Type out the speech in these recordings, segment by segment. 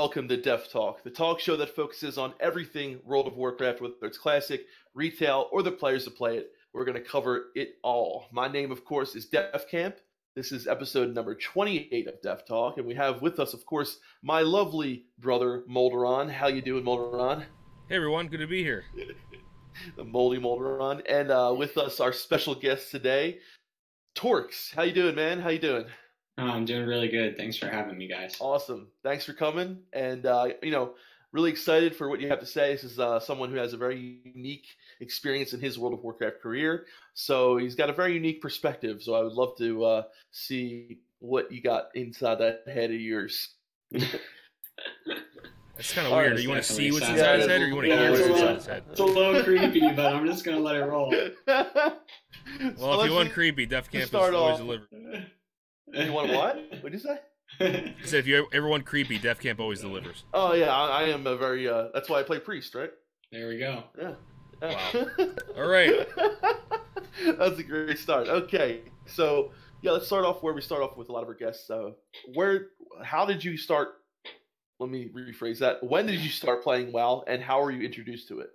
welcome to DefTalk, the talk show that focuses on everything World of Warcraft, whether it's classic, retail, or the players that play it. We're going to cover it all. My name, of course, is Defcamp. This is episode number 28 of DefTalk, and we have with us, of course, my lovely brother, Melderon. How you doing, Melderon? Hey, everyone. Good to be here. The moldy Melderon. And with us, our special guest today, Torx. How you doing, man? How you doing? Oh, I'm doing really good. Thanks for having me, guys. Awesome. Thanks for coming. And, really excited for what you have to say. This is someone who has a very unique experience in his World of Warcraft career. So he's got a very unique perspective. So I would love to see what you got inside that head of yours. That's kind of weird. Right, Do you want to see what's sounds inside his head, or you want to hear what's inside his head? It's a little creepy, but I'm just going to let it roll. Well, if you want creepy, Defcamp is always delivered. You want what? What did you say? I said if you ever want creepy, Defcamp always delivers. Oh, yeah. I am a very... that's why I play Priest, right? There we go. Yeah. Wow. All right. That's a great start. Okay. So, yeah, let's start off where we start off with a lot of our guests. How did you start... Let me rephrase that. When did you start playing WoW, and how were you introduced to it?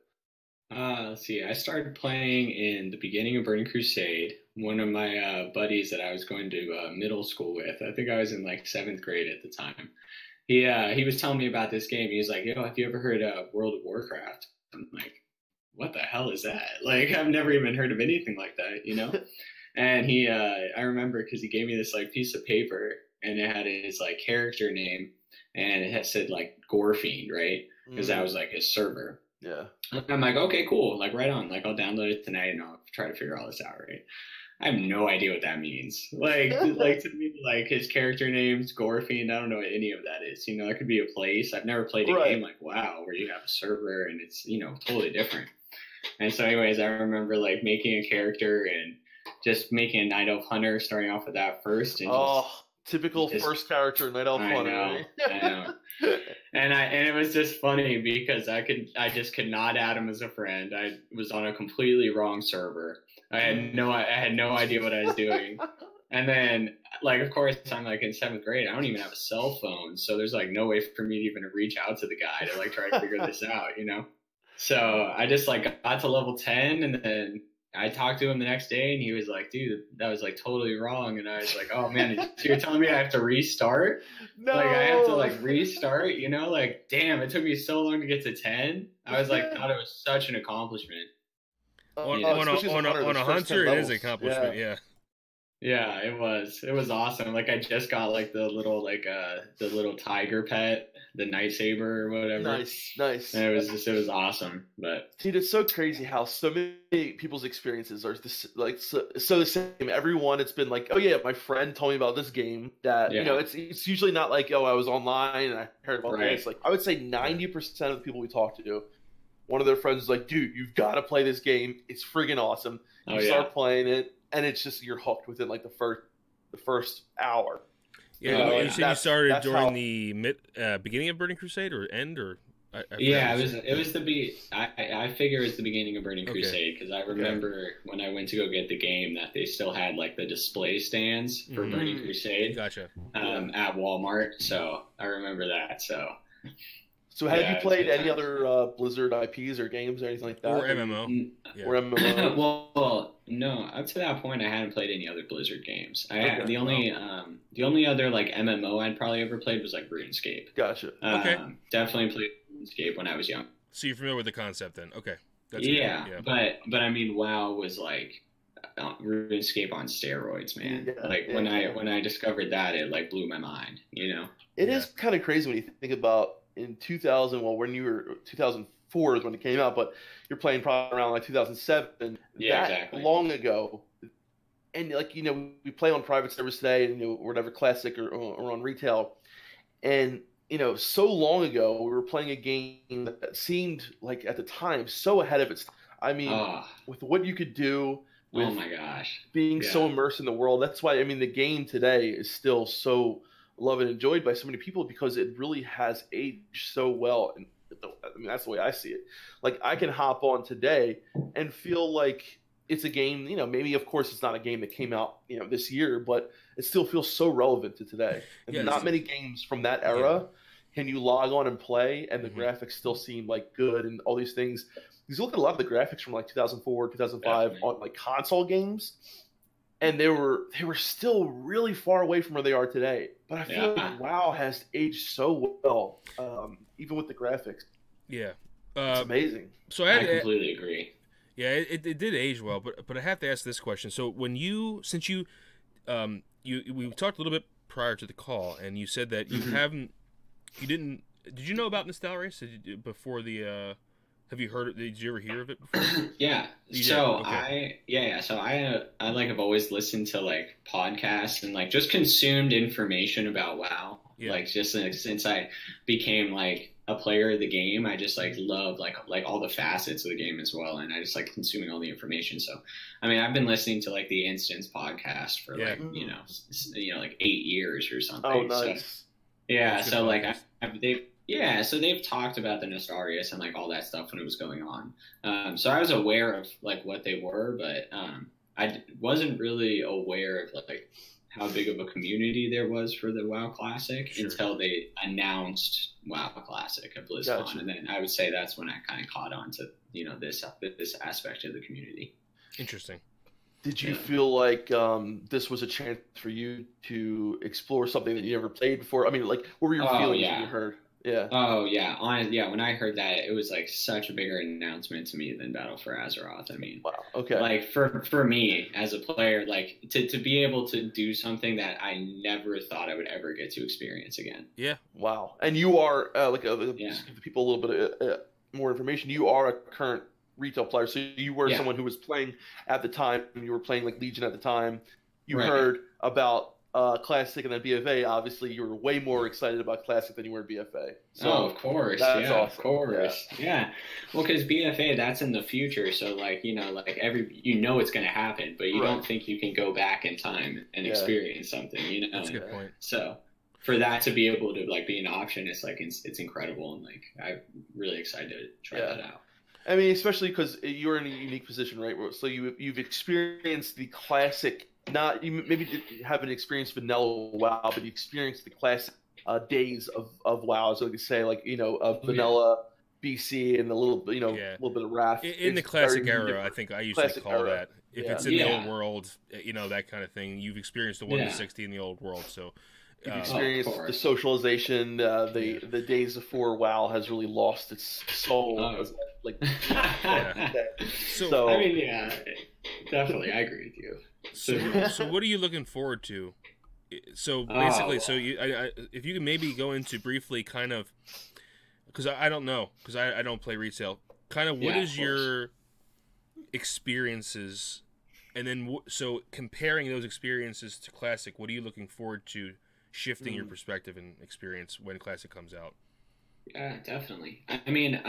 Let's see. I started playing in the beginning of Burning Crusade. One of my buddies that I was going to middle school with, I think I was in like 7th grade at the time. He was telling me about this game. He was like, "Yo, have you ever heard of World of Warcraft?" I'm like, "What the hell is that?" Like, I've never even heard of anything like that, you know? And I remember because he gave me this like piece of paper, and it had his like character name, and it had said like Gorefiend, right? Because that was like his server. Yeah. I'm like, okay, cool. Like, right on. Like, I'll download it tonight and I'll try to figure all this out, right? I have no idea what that means. Like to me, like his character name's Gorefiend. I don't know what any of that is. You know, it could be a place. I've never played a game like WoW where you have a server and it's, you know, totally different. And so, anyways, I remember like making a character and just making a Night Elf Hunter, starting off with that first. And typical first character Night Elf Hunter. I know. And it was just funny because I just could not add him as a friend. I was on a completely wrong server. I had no idea what I was doing. And then, like, of course, I'm like in 7th grade. I don't even have a cell phone, so there's like no way for me to even reach out to the guy to like try to figure this out, you know. So I just like got to level 10, and then I talked to him the next day, and he was like, "Dude, that was like totally wrong." And I was like, "Oh man, so you're telling me I have to restart? No. Like I have to like restart? You know, like damn, it took me so long to get to 10." I was like, thought it was such an accomplishment. On a hunter, it is an accomplishment. Yeah. Yeah, it was awesome. Like I just got like the little tiger pet, the night saber or whatever. Nice. And it was awesome. But see, it's so crazy how so many people's experiences are this like so the same. Everyone, it's been like, oh yeah, my friend told me about this game that you know. It's usually not like, oh, I was online and I heard about this. Like I would say 90% of the people we talk to, one of their friends is like, dude, you've got to play this game. It's friggin' awesome. You start playing it, and it's just you're hooked within like the first hour. Yeah, you said you started during the beginning of Burning Crusade or end or? It was I figure it's the beginning of Burning Crusade because I remember when I went to go get the game that they still had like the display stands for Burning Crusade. Gotcha. At Walmart, so I remember that. So have you played any other Blizzard IPs or games or anything like that? Or MMO. Or MMO? Well, no. Up to that point, I hadn't played any other Blizzard games. The only other like MMO I'd probably ever played was like RuneScape. Gotcha. Definitely played RuneScape when I was young. So you're familiar with the concept then? Okay. That's yeah. But I mean, WoW was like RuneScape on steroids, man. Yeah, like when I discovered that, it like blew my mind. You know. It is kind of crazy when you think about. In 2000, when you were 2004 is when it came out, but you're playing probably around like 2007. Yeah, exactly. Long ago, and like we play on private servers today, and whatever classic or on retail, and so long ago we were playing a game that seemed like at the time so ahead of its. I mean, with what you could do. With oh my gosh! Being so immersed in the world. That's why the game today is still so. Loved and enjoyed by so many people because it really has aged so well. And that's the way I see it. Like I can hop on today and feel like it's a game, maybe of course it's not a game that came out, this year, but it still feels so relevant to today. And not many games from that era can you log on and play, and the graphics still seem like good and all these things. Because you look at a lot of the graphics from like 2004, 2005 on like console games, and they were still really far away from where they are today. But I feel like WoW has aged so well, even with the graphics. Yeah, it's amazing. So I completely agree. Yeah, it did age well, but I have to ask this question. So when we talked a little bit prior to the call, and you said that did you know about Nostalgia Race before the? Have you heard it? Did you ever hear of it before? Yeah. So okay. I like have always listened to like podcasts and like just consumed information about WoW. Yeah. Like just since I became like a player of the game, I just like love like all the facets of the game as well, and I just like consuming all the information. So, I mean, I've been listening to like the Instance podcast for like like 8 years or something. Oh, nice. So, yeah. So like they've talked about the Nostalrius and like all that stuff when it was going on. So I was aware of like what they were, but I wasn't really aware of like how big of a community there was for the WoW Classic until they announced WoW Classic at BlizzCon. Gotcha. And then I would say that's when I kind of caught on to, this aspect of the community. Interesting. Did you feel like this was a chance for you to explore something that you never played before? I mean, like, what were your feelings when you heard? Yeah. Oh, yeah. When I heard that, it was like such a bigger announcement to me than Battle for Azeroth. I mean, wow. Okay. Like for me as a player, like to be able to do something that I never thought I would ever get to experience again. Yeah. Wow. And you are just give people a little bit more information. You are a current retail player, so you were someone who was playing at the time. You were playing like Legion at the time. You heard about Classic and then BFA. Obviously, you were way more excited about Classic than you were BFA. So of course, that's awesome. Of course, yeah. Well, because BFA, that's in the future, so like it's going to happen, but you don't think you can go back in time and experience something. That's a good point. So for that to be able to like be an option, it's like it's incredible, and like I'm really excited to try that out. I mean, especially because you're in a unique position, right? So you've experienced the Classic. You maybe didn't have an experience vanilla WoW, but you experienced the classic days of WoW, so we could say, like, of vanilla BC and a little bit of Wrath. In the classic era, I think I usually call that. If it's in the old world, that kind of thing, you've experienced the 1 to 60 in the old world, so. You've experienced the socialization, the days before WoW has really lost its soul. So I mean, definitely, I agree with you. So what are you looking forward to? So basically, if you can maybe go into briefly, kind of, because I don't know, because I don't play retail. Kind of, what is your experiences, and then so comparing those experiences to Classic, what are you looking forward to shifting your perspective and experience when Classic comes out? Yeah, definitely. I mean,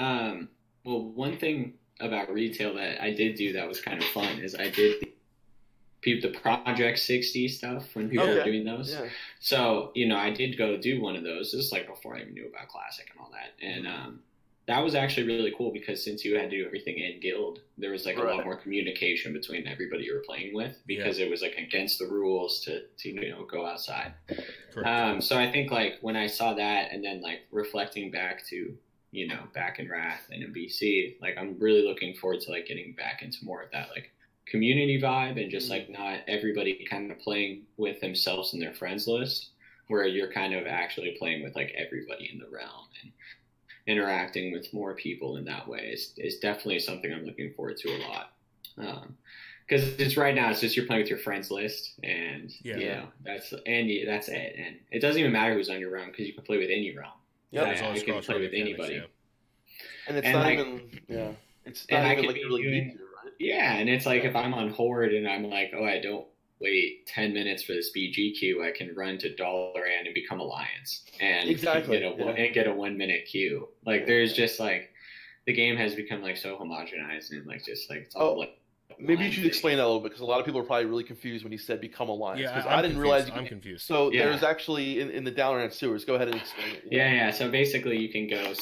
one thing about retail that I did do that was kind of fun is I did the Project 60 stuff when people were doing those. Yeah. So, I did go do one of those. This is like before I even knew about Classic and all that. And that was actually really cool because since you had to do everything in guild, there was like a lot more communication between everybody you were playing with because it was like against the rules to go outside. So I think like when I saw that and then like reflecting back to, back in Wrath and in BC, like I'm really looking forward to like getting back into more of that like community vibe and just like not everybody kind of playing with themselves and their friends list, where you're kind of actually playing with like everybody in the realm and interacting with more people in that way is definitely something I'm looking forward to a lot. Because it's right now, it's just you're playing with your friends list, and that's it. And it doesn't even matter who's on your realm because you can play with any realm. Yeah, you can play with anybody. And it's not even it's not even like really easier, right? Yeah, and it's like if I'm on Horde and I'm like, I don't wait 10 minutes for this BG queue, I can run to Dalaran and become Alliance and get a 1 minute queue. Like there's just like the game has become like so homogenized and like just like it's all like. Maybe you should explain that a little bit because a lot of people are probably really confused when you said become Alliance. Yeah, I didn't realize. I'm confused. So there's actually in the Dalaran sewers. Go ahead and explain it. Yeah. So basically, you can go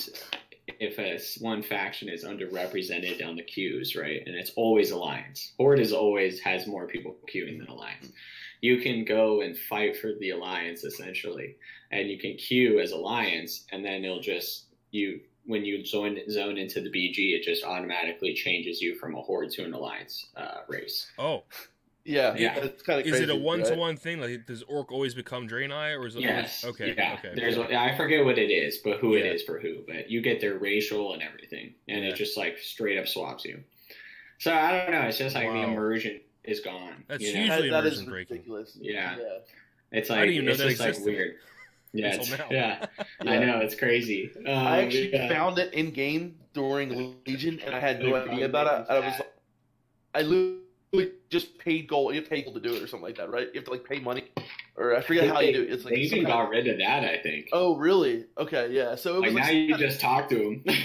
one faction is underrepresented on the queues, right? And it's always Alliance. Horde is always has more people queuing than Alliance. You can go and fight for the Alliance essentially, and you can queue as Alliance, and then it'll just when you zone into the BG, it just automatically changes you from a Horde to an Alliance race. Oh. Yeah, it's kind of crazy. Is it a one-to-one thing? Like, does Orc always become Draenei, or is it? Yes. Always... Okay. Yeah. Okay. I forget what it is, but who it is for who. But you get their racial and everything, and it just like straight up swaps you. So I don't know. It's just like the immersion is gone. That's usually that is immersion breaking. ridiculous. Yeah. It's like I didn't even know it's that just like existed. weird. Yeah, Yeah. I know, it's crazy. I actually found it in game during Legion, and I had no idea about it. I literally just paid gold. You have to pay gold to do it or something like that, right? You have to like pay money, or I forget how you do it. It's like they even got rid of that, I think. Oh, really? Okay, yeah. So it was like now you just talk to them.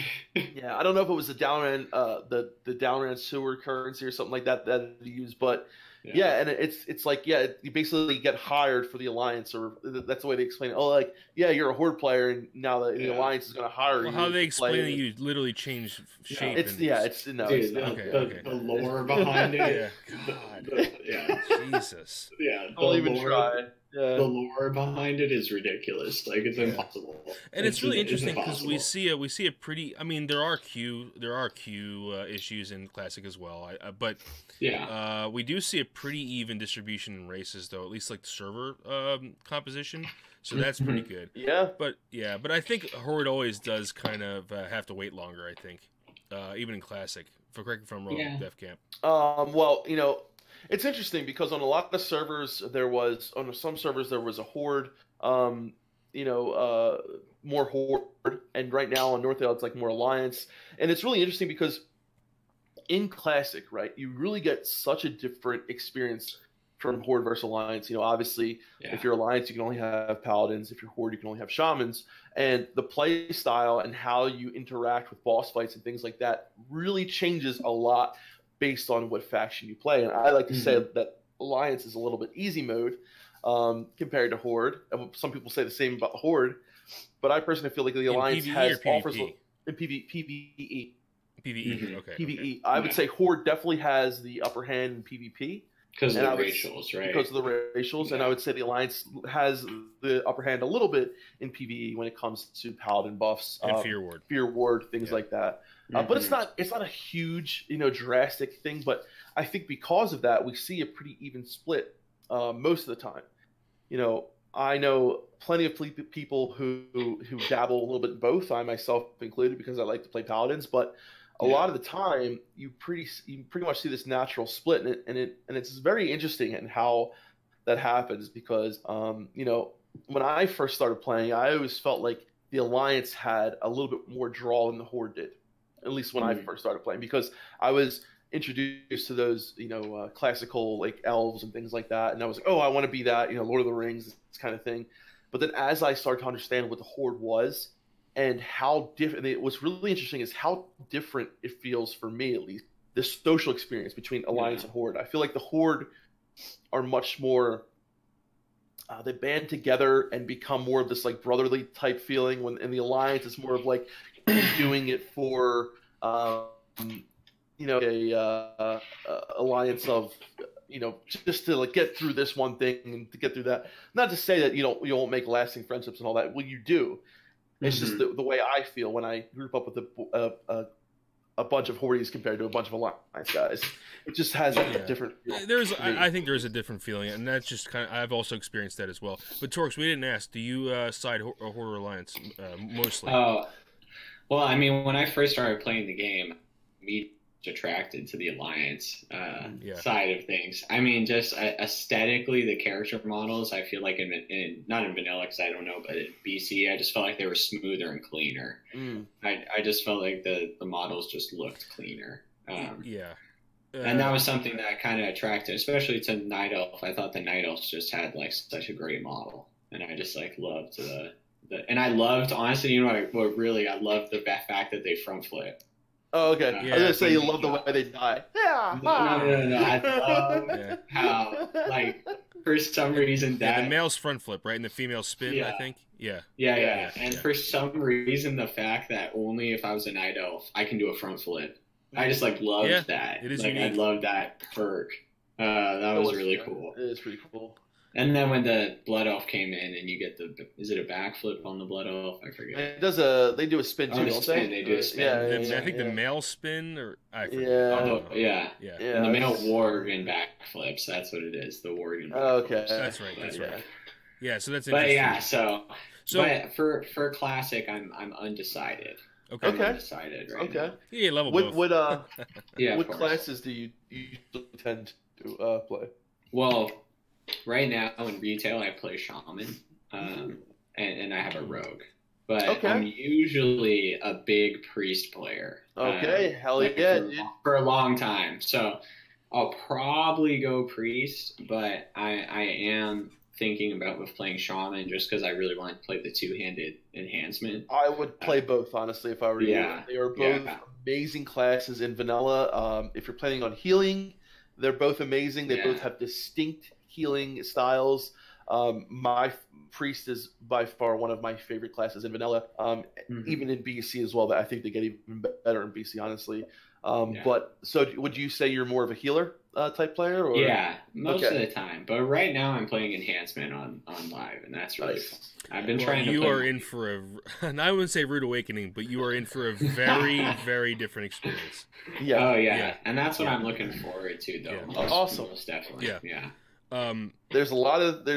Yeah, I don't know if it was the Downran, the Downran sewer currency or something like that you use, but yeah, and it's like you basically get hired for the Alliance, or that's the way they explain it. Oh, like you're a Horde player, and now the Alliance is going to hire you. How they explain it, you literally change shape. The lore behind it. Jesus. Yeah, don't even try. Yeah. The lore behind it is ridiculous. Like it's impossible. And it's really interesting because we see a pretty. I mean, there are queue issues in Classic as well. But we do see a pretty even distribution in races, though. At least like the server composition. So that's pretty good. Yeah. But I think Horde always does kind of have to wait longer. I think, even in Classic. Correct me if I'm wrong, Defcamp. Well, it's interesting because on a lot of servers on some servers there was a Horde, more Horde, and right now on Northdale it's like more Alliance, and it's really interesting because in Classic, right, you really get such a different experience from Horde versus Alliance. Obviously, if you're Alliance, you can only have Paladins. If you're Horde, you can only have Shamans, and the play style and how you interact with boss fights and things like that really changes a lot based on what faction you play. And I like to say that Alliance is a little bit easy mode compared to Horde. Some people say the same about the Horde, but I personally feel like the Alliance offers in PvE. PvE, okay. PvE. I would say Horde definitely has the upper hand in PvP. Because of the racials, right? Because of the racials, and I would say the Alliance has the upper hand a little bit in PvE when it comes to Paladin buffs, and Fear Ward, things like that. But it's not a huge, drastic thing. But I think because of that, we see a pretty even split most of the time. I know plenty of people who dabble a little bit in both. I myself included, because I like to play Paladins, but a lot of the time, you pretty much see this natural split, and it's very interesting in how that happens because when I first started playing, I always felt like the Alliance had a little bit more draw than the Horde did, at least when I first started playing, because I was introduced to those classical like elves and things like that, and I was like, oh, I want to be that, Lord of the Rings, this kind of thing. But then as I started to understand what the Horde was, and how different, what's really interesting is how different it feels for me, at least, this social experience between Alliance and Horde. I feel like the Horde are much more, they band together and become more of this like brotherly type feeling, when in the Alliance it's more of like doing it for, alliance of, just to like get through this one thing and to get through that. Not to say that you won't make lasting friendships and all that. Well, you do. It's just the way I feel when I group up with a bunch of Hordes compared to a bunch of Alliance guys. It just has a different feel. I think there's a different feeling, and that's just kind of, I've also experienced that as well. But Torx, we didn't ask, do you side Horde or Alliance mostly? Well, I mean, when I first started playing the game, me attracted to the Alliance side of things. I mean, just aesthetically, the character models, I feel like in not in vanilla, because I don't know, but in BC, I just felt like they were smoother and cleaner. I just felt like the models just looked cleaner. And that was something that kind of attracted, especially to Night Elf. I thought the Night Elves just had like such a great model, and I just like loved and I loved, honestly, I loved the fact that they front flip. Oh, okay. I was gonna say you love the way they die. Yeah. No. I love how, like, for some reason the male's front flip, right, and the female spin. I think. Yeah. And for some reason, the fact that only if I was a night elf, I can do a front flip. I just loved that. It is like unique. I loved that perk. That was really cool. It is pretty cool. And then when the blood elf came in, and you get is it a backflip on the blood elf? I forget. They do a spin too, don't they? They do a spin. I think the male spin, or I forget. Yeah. And the male worgen backflips. That's what it is. The worgen. Okay. That's right. Yeah. So that's interesting. But yeah, but for classic, I'm undecided. Okay. I'm undecided right now. Yeah, level both. What classes do you tend to play? Well, right now in retail, I play shaman, and I have a rogue. But I'm usually a big priest player. Okay, hell yeah, dude. For a long time. So I'll probably go priest, but I am thinking about playing shaman just because I really want to play the two-handed enhancement. I would play both, honestly, if I were you. They are both amazing classes in vanilla. If you're planning on healing, they're both amazing. They both have distinct healing styles. My priest is by far one of my favorite classes in vanilla, even in BC as well. But I think they get even better in BC, honestly. But so would you say you're more of a healer type player? Or? Yeah, most of the time. But right now I'm playing enhancement on live, and that's really fun. I've been trying to play. You are in for I wouldn't say rude awakening, but you are in for a very, very different experience. Yeah. Oh, yeah. And that's what I'm looking forward to, though. Yeah. Awesome. Most definitely. Yeah. There's a lot of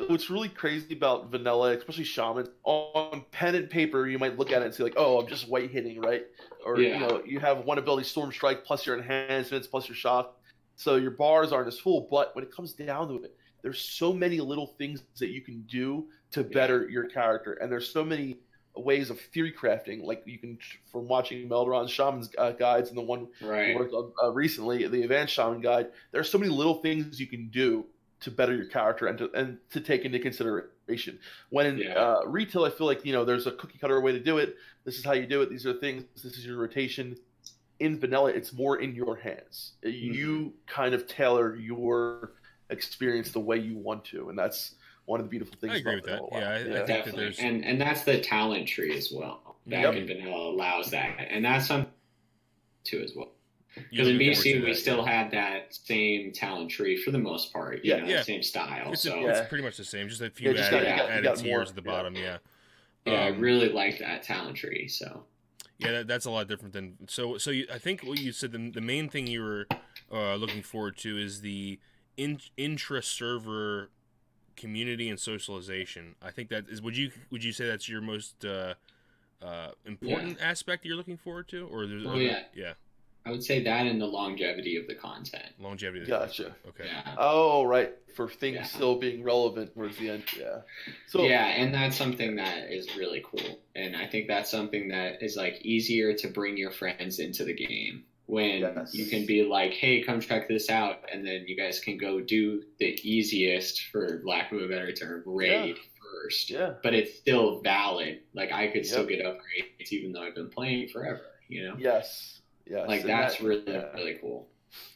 what's really crazy about vanilla, especially shaman. On pen and paper, you might look at it and say I'm just white hitting, right? Or you have one ability, storm strike, plus your enhancements, plus your shock, so your bars aren't as full. But when it comes down to it, there's so many little things that you can do to better your character, and there's so many ways of theory crafting. Like you can, from watching Melderon's Shaman's guides and the one we worked on recently, the Advanced Shaman guide. There are so many little things you can do to better your character and to take into consideration. When in retail, I feel like there's a cookie cutter way to do it. This is how you do it. These are things. This is your rotation. In vanilla, it's more in your hands. You kind of tailor your experience the way you want to, and that's one of the beautiful things. I agree with that. I think that there's and that's the talent tree as well. Back in vanilla allows that, and that's something too as well. Because in BC we still had that same talent tree for the most part. Same style. It's pretty much the same. Just a few added tiers at the bottom. Yeah, I really like that talent tree. So that's a lot different than I think what you said, the main thing you were looking forward to is the intra server community and socialization. I think that is. Would you say that's your most important aspect you're looking forward to, or there's I would say that and the longevity of the content. Gotcha. Okay. Yeah. Oh, right. For things still being relevant towards the end. Yeah. So and that's something that is really cool, and I think that's something that is easier to bring your friends into the game. When you can be like, hey, come check this out, and then you guys can go do the easiest, for lack of a better term, raid first. Yeah. But it's still valid. I could still get upgrades even though I've been playing forever, Yes. That's really cool.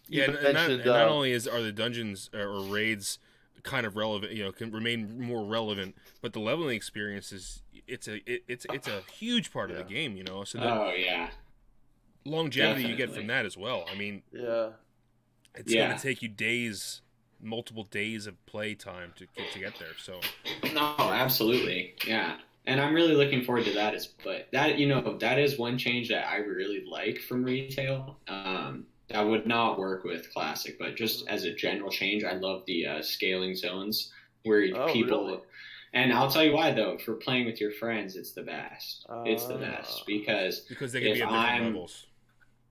Yeah, and not only are the dungeons or raids kind of relevant, can remain more relevant, but the leveling experience it's a huge part of the game, So longevity you get from that as well. I mean, it's going to take you multiple days of play time to get there. So no, absolutely, and I'm really looking forward to that. But that is one change that I really like from retail. That would not work with classic, but just as a general change, I love the scaling zones where people. Really? And I'll tell you why, though. For playing with your friends, it's the best. It's the best because they can be at different levels.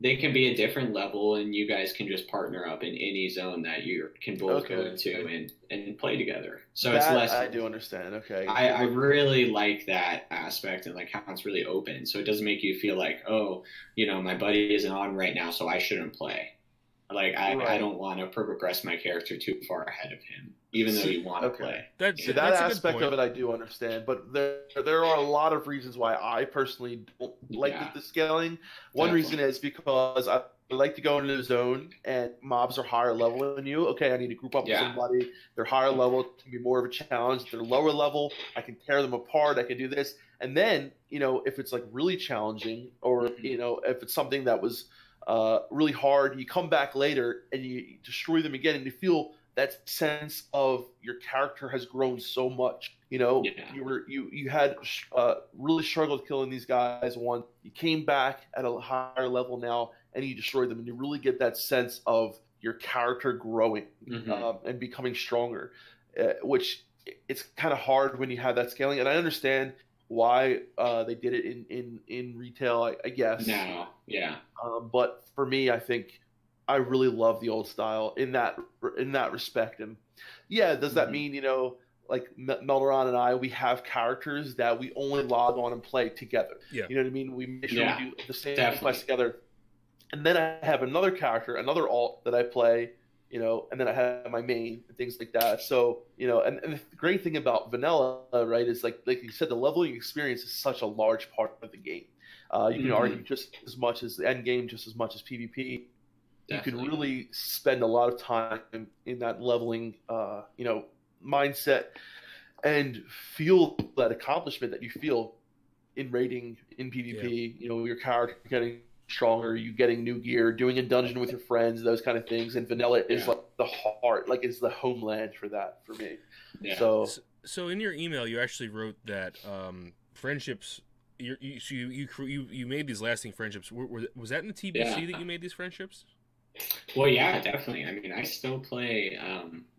They can be a different level, and you guys can just partner up in any zone that you can both go into and play together. So it's less. I do understand. Okay. I really like that aspect and how it's really open. So it doesn't make you feel like, my buddy isn't on right now, so I shouldn't play. I don't want to progress my character too far ahead of him, even though you want to play. That aspect of it I do understand, but there are a lot of reasons why I personally don't like the scaling. One reason is because I like to go into the zone and mobs are higher level than you. Okay, I need to group up with somebody. They're higher level. It can be more of a challenge. If they're lower level, I can tear them apart. I can do this. And then, if it's like really challenging or, if it's something that was really hard, you come back later and you destroy them again and you feel that sense of your character has grown so much. You had really struggled killing these guys once. You came back at a higher level now and you destroyed them, and you really get that sense of your character growing and becoming stronger, which it's kind of hard when you have that scaling. And I understand why they did it in retail, I guess. No, yeah. But for me, I think I really love the old style in that respect. And yeah, does that mean, like Melderon and we have characters that we only log on and play together. Yeah. You know what I mean? We make sure we do the same quest together. And then I have another character, another alt that I play, and then I have my main and things like that. So, and the great thing about vanilla, right, is like you said, the leveling experience is such a large part of the game. You can argue just as much as the end game, just as much as PvP. Definitely. You can really spend a lot of time in that leveling, mindset and feel that accomplishment that you feel in raiding in PvP. Your character getting stronger, you getting new gear, doing a dungeon with your friends, those kind of things. And vanilla is like the heart, like is the homeland for that for me. Yeah. So in your email, you actually wrote that friendships. You made these lasting friendships. Was that in the TBC that you made these friendships? Well, yeah, definitely. I mean, I still play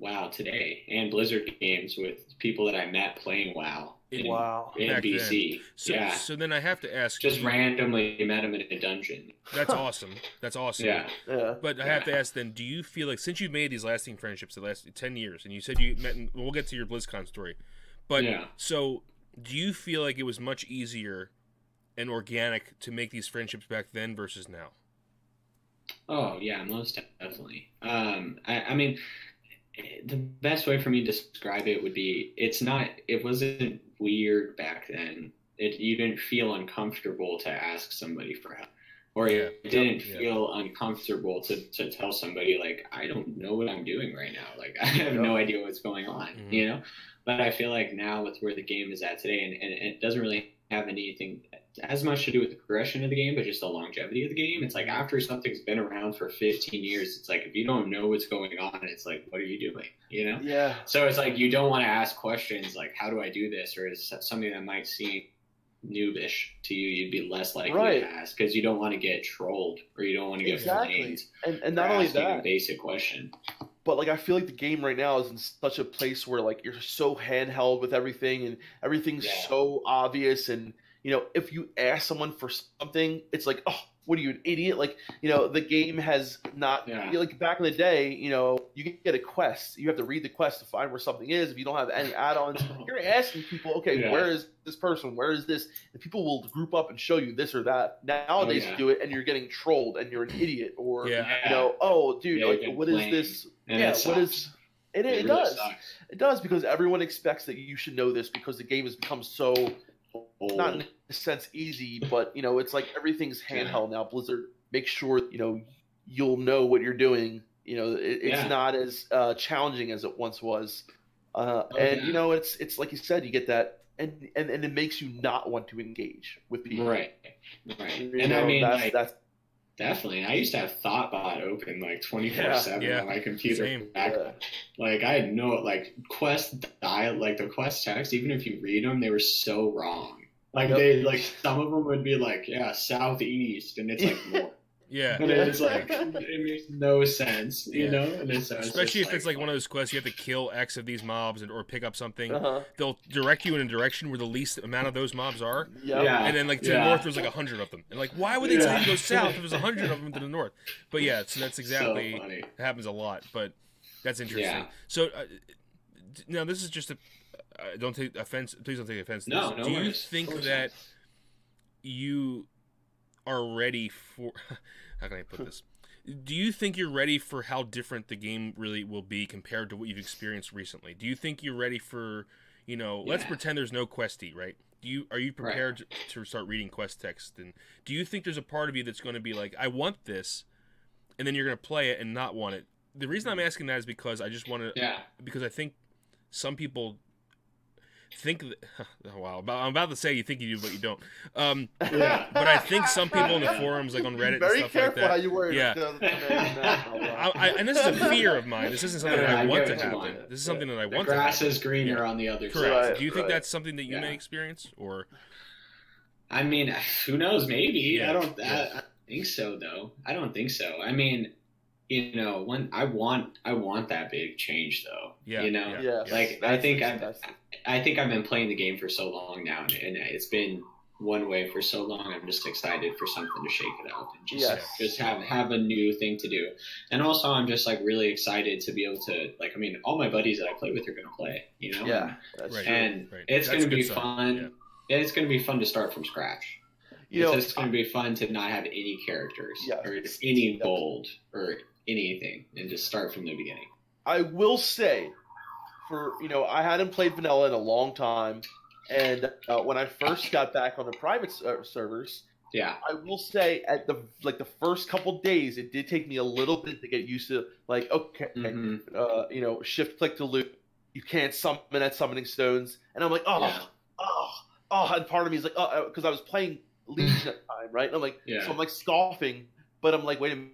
WoW today and Blizzard games with people that I met playing WoW in BC. So then I have to ask. Just randomly met them in a dungeon. That's awesome. That's awesome. Yeah. But I have to ask then, do you feel like, since you've made these lasting friendships the last 10 years, and you said you met, we'll get to your BlizzCon story, but so do you feel like it was much easier and organic to make these friendships back then versus now? Oh yeah, most definitely. I mean, the best way for me to describe it would be it wasn't weird back then. You didn't feel uncomfortable to ask somebody for help, or it didn't feel uncomfortable to tell somebody like, I don't know what I'm doing right now. Like I have no idea what's going on, But I feel like now with where the game is at today, and it doesn't really have anything as much to do with the progression of the game, but just the longevity of the game. It's like after something's been around for 15 years, it's like if you don't know what's going on, it's like, what are you doing? Yeah. So it's like you don't want to ask questions like, how do I do this? Or is something that might seem noobish to you, you'd be less likely to ask because you don't want to get trolled or you don't want to get flamed. And not only that, a basic question. But like I feel like the game right now is in such a place where like you're so handheld with everything and everything's so obvious, and if you ask someone for something, it's like, oh, what are you, an idiot? Like, the game has not, like back in the day, you can get a quest. You have to read the quest to find where something is. If you don't have any add-ons, you're asking people, okay, where is this person? Where is this? And people will group up and show you this or that. Nowadays you do it and you're getting trolled and you're an idiot, or, oh, dude, like, what is this? And what is... It really does. Sucks. It does, because everyone expects that you should know this because the game has become so... not in a sense easy, but it's like everything's handheld now. Blizzard makes sure you'll know what you're doing. It's not as challenging as it once was, it's like you said, you get that, and it makes you not want to engage with people. Right. And I mean, that's definitely. I used to have Thoughtbot open like 24/7 on my computer. Like I had quest like the quest text. Even if you read them, they were so wrong. Like some of them would be like, southeast, and it's like more. And it's like it makes no sense, And especially if it's like one of those quests, you have to kill X of these mobs or pick up something. They'll direct you in a direction where the least amount of those mobs are. And then to the north, there's like 100 of them. And like, why would they tell you to go south if there's 100 of them to the north? But so that's exactly it happens a lot. But that's interesting. So now this is just a. Don't take offense. Please don't take offense. No, do you think that you are ready for? How can I put this? Do you think you're ready for how different the game really will be compared to what you've experienced recently? Do you think you're ready for? Let's pretend there's no questy, right? Are you prepared to start reading quest text? And do you think there's a part of you that's going to be like, I want this, and then you're going to play it and not want it. The reason I'm asking that is because I just want to, because I think some people think that, wow, I'm about to say you think you do, but you don't. But I think some people in the forums, like on Reddit and stuff like that. How you word and this is a fear of mine. This isn't something that I want to happen. This is something that I want to happen. The grass is greener on the other side. Correct. Do you think that's something that you may experience, or? I mean, who knows? Maybe. I don't think so, though. I don't think so. I mean, you know, when I want that big change, though. Like I think I've been playing the game for so long now, and it's been one way for so long. I'm just excited for something to shake it up and just have a new thing to do. And also, I'm just like really excited to be able to, like, I mean, all my buddies that I play with are going to play, you know. Yeah, that's true. And it's going to be fun. Yeah. It's going to be fun to start from scratch. It's going to be fun to not have any characters or any gold or anything, and just start from the beginning. I will say, I hadn't played vanilla in a long time, and when I first got back on the private servers, I will say at the first couple days, it did take me a little bit to get used to, like, okay, shift click to loot, you can't summon at summoning stones, and I'm like, and part of me is like, because I was playing Legion at the time, right? And I'm like, so I'm like scoffing, but I'm like, wait a minute,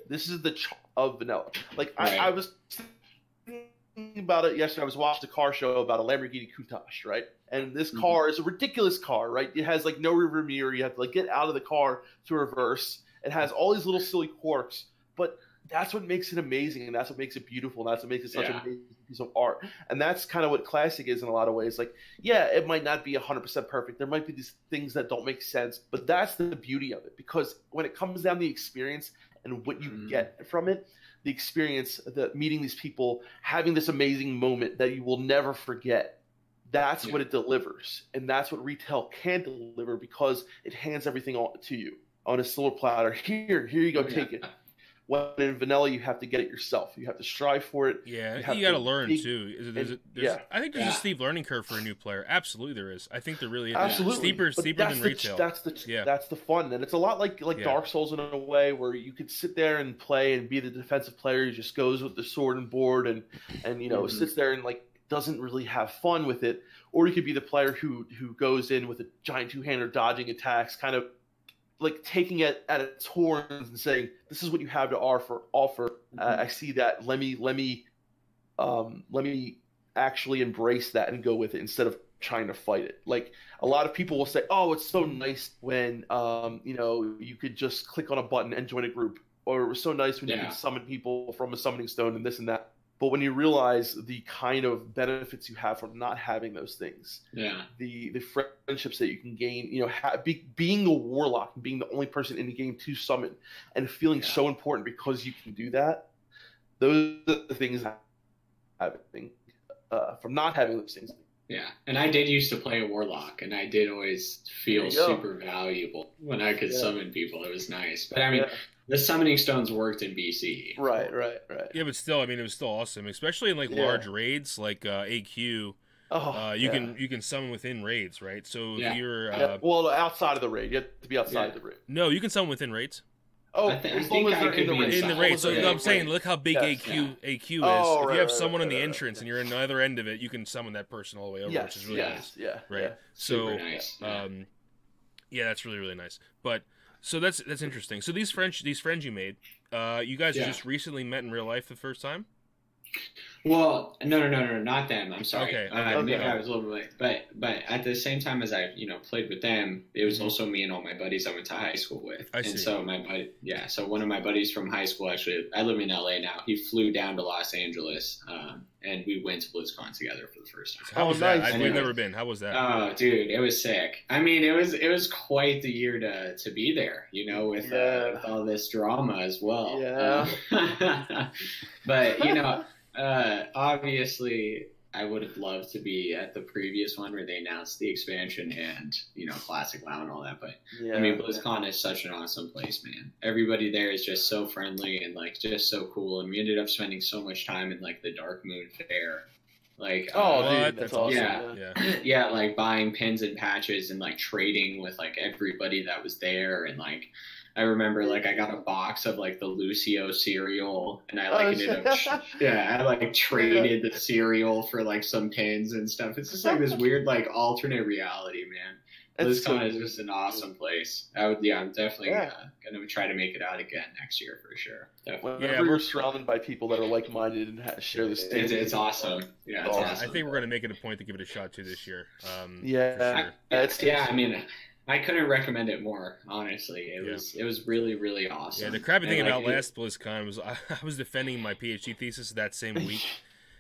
this is the charm of vanilla. Like I was thinking about it yesterday. I was watching a car show about a Lamborghini Countach, right? And this car is a ridiculous car, right? It has like no rear mirror. You have to like get out of the car to reverse. It has all these little silly quirks, but that's what makes it amazing, and that's what makes it beautiful, and that's what makes it such an amazing piece of art. And that's kind of what Classic is in a lot of ways. Like, it might not be 100% perfect. There might be these things that don't make sense, but that's the beauty of it, because when it comes down to the experience and what you get from it, the experience, the meeting these people, having this amazing moment that you will never forget, that's what it delivers. And that's what retail can't deliver, because it hands everything to you on a silver platter. Here you go, take it. When in vanilla, you have to get it yourself. You have to strive for it. Yeah, you got to learn too. I think there's a steep learning curve for a new player. Absolutely, there is. I think there really is. Absolutely, steeper than retail. That's the fun, and it's a lot like Dark Souls in a way, where you could sit there and play and be the defensive player who just goes with the sword and board and sits there and like doesn't really have fun with it, or you could be the player who goes in with a giant two-hander dodging attacks, kind of like taking it at its horns and saying, "This is what you have to offer." I see that. Let me actually embrace that and go with it instead of trying to fight it. Like a lot of people will say, "Oh, it's so nice when you could just click on a button and join a group," or "It was so nice when you could summon people from a summoning stone and this and that." But when you realize the kind of benefits you have from not having those things, the friendships that you can gain, being a warlock and being the only person in the game to summon and feeling so important because you can do that, those are the things having from not having those things. Yeah, and I did used to play a warlock, and I did always feel super valuable when I could summon people. It was nice, but I mean. The summoning stones worked in BC. Right. Yeah, but still, I mean, it was still awesome, especially in like large raids like AQ. You can summon within raids, right? So if you're well, outside of the raid, you have to be outside of the raid. No, you can summon within raids. Oh, as long as they're in the raid. In the raid. So I'm saying, look how big AQ is. If you have someone in the entrance and you're in the other end of it, you can summon that person all the way over, which is really nice. Yeah. Right. So, that's really, really nice. But. So that's interesting. So these friends you made, you guys just recently met in real life the first time? Well, no, not them. I'm sorry. Okay. Maybe I was a little bit late. But at the same time as I, played with them, it was also me and all my buddies I went to high school with. I see. So so one of my buddies from high school, actually, I live in LA now. He flew down to Los Angeles, and we went to Blizzcon together for the first time. How was that? I've never been. How was that? Oh, dude, it was sick. I mean, it was quite the year to be there, with all this drama as well. Yeah. But obviously, I would have loved to be at the previous one where they announced the expansion and, Classic WoW and all that. But, I mean, BlizzCon is such an awesome place, man. Everybody there is just so friendly and, like, just so cool. And we ended up spending so much time in, like, the Dark Moon Fair. Like, dude, that's awesome. Yeah, like buying pins and patches and like trading with like everybody that was there, and like I remember like I got a box of like the Lucio cereal, and I like ended up I like traded the cereal for like some pins and stuff. It's just like this weird like alternate reality, man. Blizzcon is just an awesome place. I'm definitely gonna try to make it out again next year for sure. Definitely. Whenever we're surrounded by people that are like-minded and share the same. It's awesome. Yeah, it's awesome. I think we're gonna make it a point to give it a shot too this year. I mean, I couldn't recommend it more. Honestly, it was really, really awesome. Yeah, the crappy thing about last BlizzCon was I was defending my PhD thesis that same week.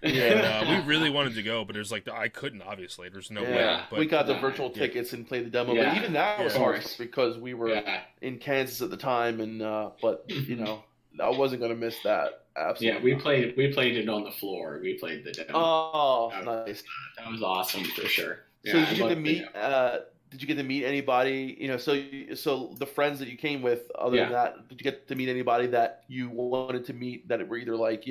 And we really wanted to go, but there's like I couldn't. Obviously, there's no way. But we got the virtual tickets and played the demo, but even that was hard because we were in Kansas at the time, and but you know I wasn't gonna miss that. Absolutely. Yeah, we played it on the floor. We played the demo. Oh, nice. That was awesome for sure. So did you get to meet? Did you get to meet anybody? You know, so the friends that you came with. Other than that, did you get to meet anybody that you wanted to meet that were either like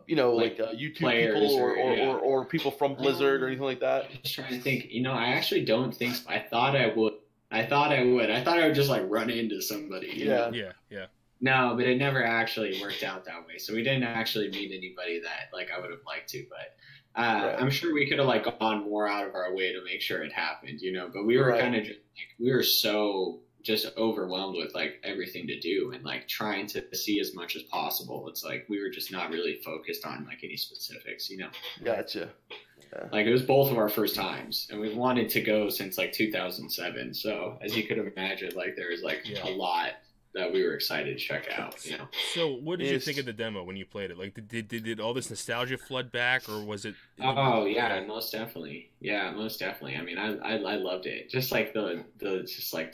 like YouTube people or people from Blizzard or anything like that? I'm just trying to think. I actually don't think so. I thought I would. I thought I would just like run into somebody. Yeah. No, but it never actually worked out that way. So we didn't actually meet anybody that like I would have liked to. But I'm sure we could have like gone more out of our way to make sure it happened. But we were kind of just we were so just overwhelmed with like everything to do and like trying to see as much as possible. It's like we were just not really focused on like any specifics. Gotcha. Yeah. Like it was both of our first times, and we wanted to go since like 2007. So as you could imagine, like there was like a lot that we were excited to check out. So what did you think of the demo when you played it? Like did all this nostalgia flood back, or was it? Oh yeah, most definitely. Yeah, most definitely. I mean, I loved it. Just like the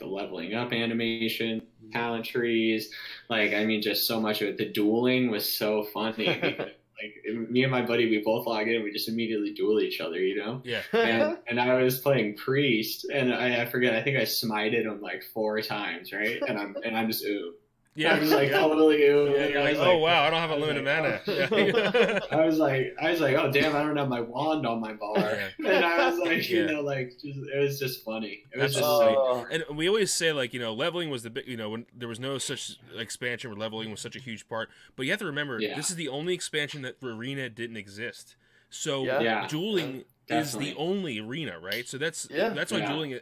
leveling up animation, talent trees. Like I mean, just so much of it. The dueling was so funny. Because, like me and my buddy, we both log in and we just immediately duel each other, Yeah. And I was playing Priest, and I forget. I think I smited him like 4 times, right? And I'm just ooh. Yeah. I was like totally ooh. Yeah, you're like, oh wow, I don't have a limited mana. I was like, oh damn, I don't have my wand on my bar. And I was like, it was just funny. It was just funny. And we always say like, leveling was the big, when there was no such expansion where leveling was such a huge part. But you have to remember, this is the only expansion that Arena didn't exist. So dueling is the only arena, right? So that's why dueling.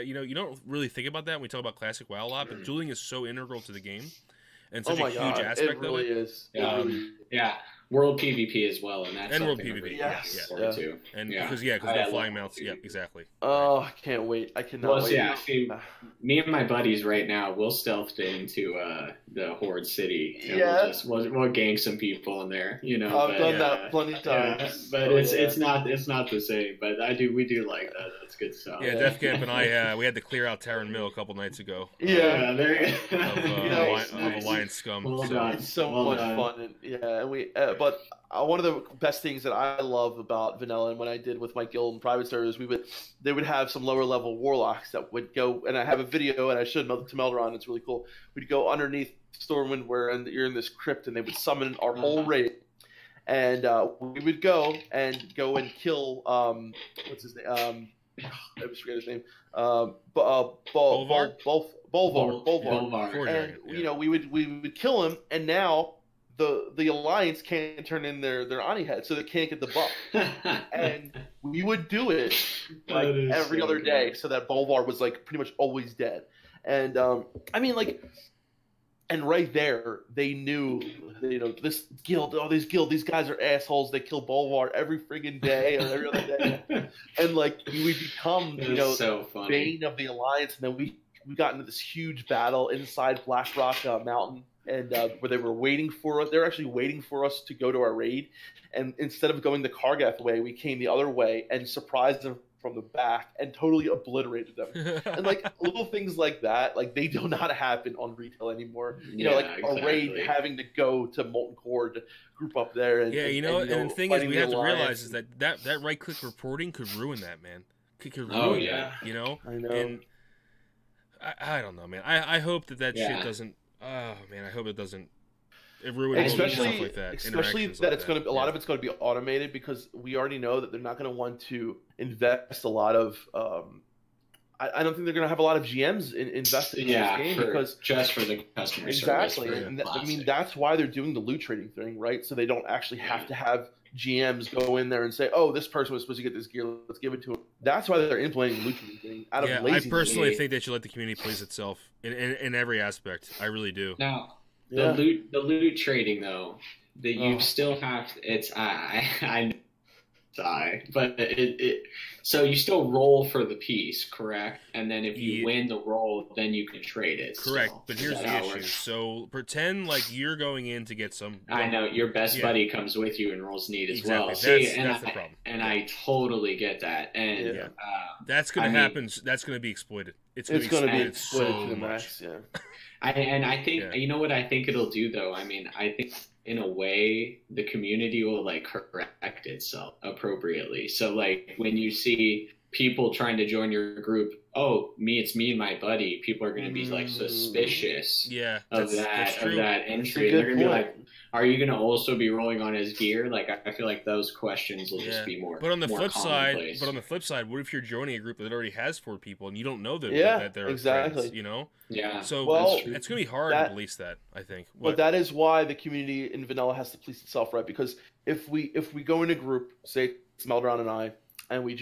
You don't really think about that when we talk about classic WoW a lot, but dueling is so integral to the game and such a huge aspect it really of it. Is. World PvP as well, and that's World PvP, too. And because the flying mounts, exactly. Oh, I can't wait! I cannot wait. Yeah, me and my buddies right now, we'll stealth into the Horde City. And we'll gang some people in there. I've done that plenty of times. But it's not the same. But we do like that. That's good stuff. Yeah, Defcamp and I we had to clear out Terran Mill a couple nights ago. Of Alliance scum. It's so much fun, and we. But one of the best things that I love about Vanilla, and when I did with my guild and private servers, they would have some lower level warlocks that would go, and I have a video, and I showed to Melderon. It's really cool. We'd go underneath Stormwind, where you're in this crypt, and they would summon our whole raid, and we would go and kill what's his name? I just forget his name. Bolvar. And we would kill him, and now the Alliance can't turn in their Ani head, so they can't get the buff. And we would do it like every other day, so that Bolvar was like pretty much always dead. And I mean, like, and right there they knew, this guild, these guys are assholes. They kill Bolvar every friggin' day or every other day, and like we would become so bane of the Alliance. And then we got into this huge battle inside Blackrock Mountain. And where they were waiting for us, they were actually waiting for us to go to our raid. And instead of going the Kargath way, we came the other way and surprised them from the back and totally obliterated them. And like little things like that, like they do not happen on retail anymore. A raid having to go to Molten Core to group up there. And the thing is, we have to realize is that right click reporting could ruin that, man. Could ruin that. I know. And I don't know, man. I hope that shit doesn't. Oh man, I hope it doesn't It ruined especially stuff like that. Especially that like it's going to a lot of it's going to be automated because we already know that they're not going to want to invest a lot of. I don't think they're going to have a lot of GMs invested in this game because just for the customer exactly. service. And I mean that's why they're doing the loot trading thing, right? So they don't actually have to have GMs go in there and say, "Oh, this person was supposed to get this gear. Let's give it to him." That's why they're implementing loot trading thing out of laziness. I personally think they should let the community police itself in every aspect. I really do. Now, the loot trading though, that you still have. It's I but so you still roll for the piece, correct? And then if you win the roll, then you can trade it. Correct, still. but here's the issue. So pretend like you're going in to get some. I know your best buddy comes with you and rolls neat as well. That's the problem. And I totally get that. And that's going to happen. That's going to be exploited. It's going to be exploited to the max. Yeah. And I think you know what I think it'll do though. I mean, I think in a way the community will like correct itself appropriately. So like when you see people trying to join your group, it's me and my buddy, people are going to be like suspicious of that entry. They're going to be like, are you going to also be rolling on his gear? Like I feel like those questions will just be more. But on the flip side, what if you're joining a group that already has 4 people and you don't know that they're friends, you know? Yeah. So it's going to be hard to police that, I think. But that is why the community in vanilla has to police itself, right? Because if we go in a group, say it's Melderon and I, and we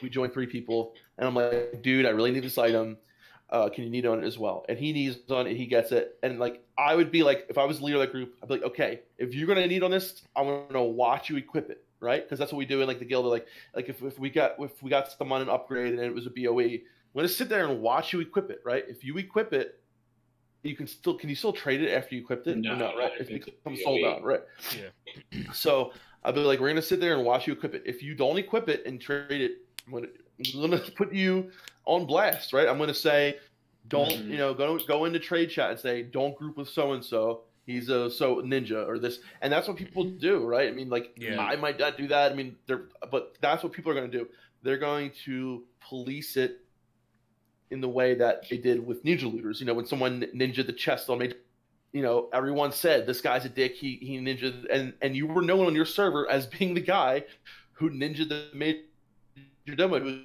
join 3 people, and I'm like, dude, I really need this item. Can you need on it as well? And he needs on it, he gets it. And like I would be like, if I was the leader of that group, I'd be like, okay, if you're gonna need on this, I'm gonna watch you equip it, right? Because that's what we do in like the guild. Like if we got someone an upgrade and it was a BOE, I'm gonna sit there and watch you equip it, right? If you equip it, can you still trade it after you equipped it? No, right? If it becomes sold out, right? Yeah. So I'd be like, we're gonna sit there and watch you equip it. If you don't equip it and trade it, I'm gonna put you on blast, right? I'm gonna say, don't go into trade chat and say, don't group with so and so. He's a ninja or this, and that's what people do, right? I mean, like I might not do that. I mean, but that's what people are gonna do. They're going to police it in the way that they did with ninja looters. You know, when someone ninja the chest on me. You know, everyone said this guy's a dick. He ninja, and you were known on your server as being the guy who ninja the major demo who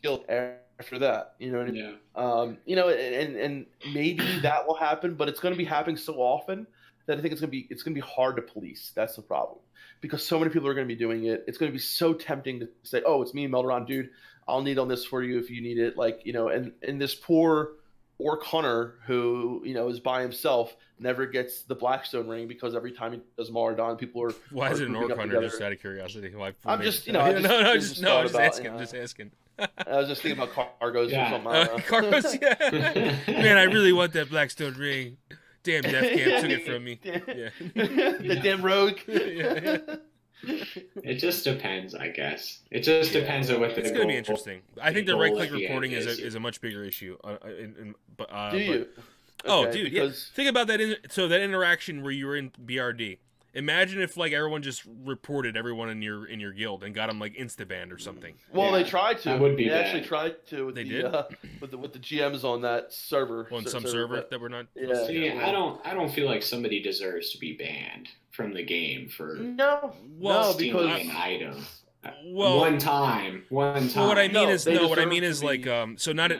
killed after that. You know what I mean? You know, and maybe that will happen, but it's going to be happening so often that I think it's going to be hard to police. That's the problem because so many people are going to be doing it. It's going to be so tempting to say, "Oh, it's me and Melderon, dude. I'll need on this for you if you need it." Like, you know, and this poor orc hunter who, you know, is by himself never gets the Blackstone ring because every time he does Maraudon, people are. Why is it an orc hunter? Together. Just out of curiosity. I'm just, you know, just asking. Just asking. I was just thinking about cargos or something. Cargos, yeah. Man, I really want that Blackstone ring. Damn, Defcamp took it from me. The damn rogue. It just depends, I guess. It just depends on what the. It's going to be interesting. I think the right-click reporting is a much bigger issue. Do you? Dude, because... Think about that. So that interaction where you were in BRD. Imagine if like everyone just reported everyone in your guild and got them like insta-banned or something. Well, they tried to. That would be they actually tried to. With they the, did with the GMs on that server. On some server that we're not. Yeah. See, I don't feel like somebody deserves to be banned from the game for stealing an item. Well, one time. Well, what I mean is like so not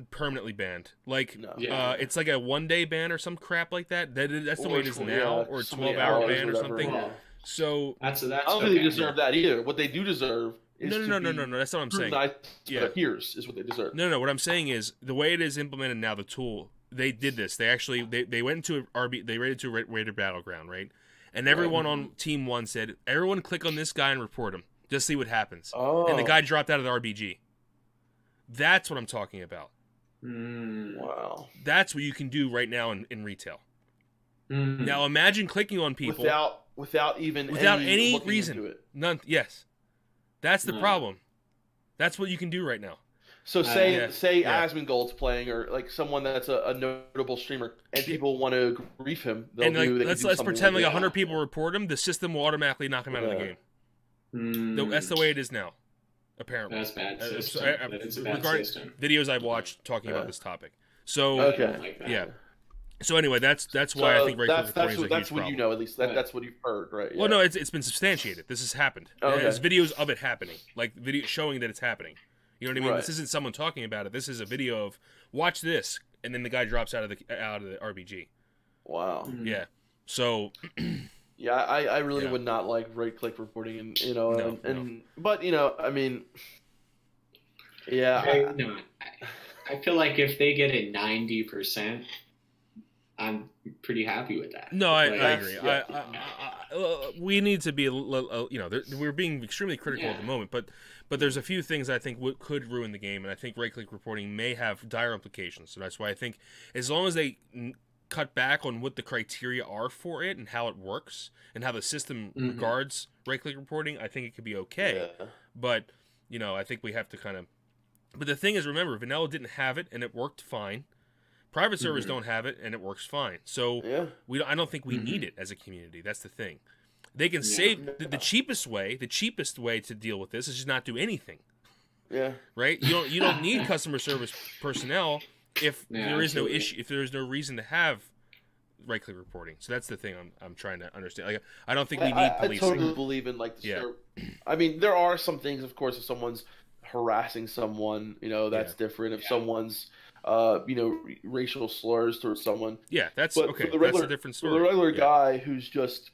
permanently banned. Like it's like a 1-day ban or some crap like that. That's the way it is now, or a 12-hour ban or something. Yeah. So that's I don't think they deserve that either. What they do deserve is no. That's not what I'm saying. Here's is what they deserve. No. What I'm saying is the way it is implemented now. The tool they did this. They actually they went into they raided to a raided battleground, right? And everyone on Team 1 said, everyone click on this guy and report him. Just see what happens. Oh. And the guy dropped out of the RBG. That's what I'm talking about. Wow. That's what you can do right now in retail. Now imagine clicking on people without any reason. None. Yes. That's the problem. That's what you can do right now. So say Asmongold's playing, or like someone that's a notable streamer, and people want to grief him. And like, let's pretend like 100 people report him. The system will automatically knock him out of the game. That's the way it is now, apparently. That's bad system. Regarding videos I've watched talking about this topic. So So anyway, that's why I think right click reporting is a huge that's what problem. you know, at least that's what you've heard, right? Well, no, it's been substantiated. This has happened. Okay. There's videos of it happening, like video showing that it's happening. You know what I mean? Right. This isn't someone talking about it. This is a video of watch this, and then the guy drops out of the RPG. Wow. Yeah. So. Yeah, I really would not like right click reporting, and you know, but you know, I mean, yeah. I feel like if they get a 90%, I'm pretty happy with that. No, I agree. We need to be, you know, we're being extremely critical at the moment, but there's a few things I think could ruin the game, and I think right-click reporting may have dire implications. So that's why I think as long as they cut back on what the criteria are for it and how it works and how the system regards right-click reporting, I think it could be okay. Yeah. But, you know, I think we have to kind of... But the thing is, remember, vanilla didn't have it, and it worked fine. Private servers don't have it, and it works fine. So I don't think we need it as a community. That's the thing. They can save the cheapest way. The cheapest way to deal with this is just not do anything. Yeah. Right. You don't need customer service personnel if there is no issue. If there is no reason to have right-click reporting. So that's the thing I'm trying to understand. Like, I don't think we need policing. I totally believe in like. I mean, there are some things, of course, if someone's harassing someone, you know, that's different. If someone's you know, racial slurs towards someone. Yeah, that's okay. That's a different story. For the regular guy who's just,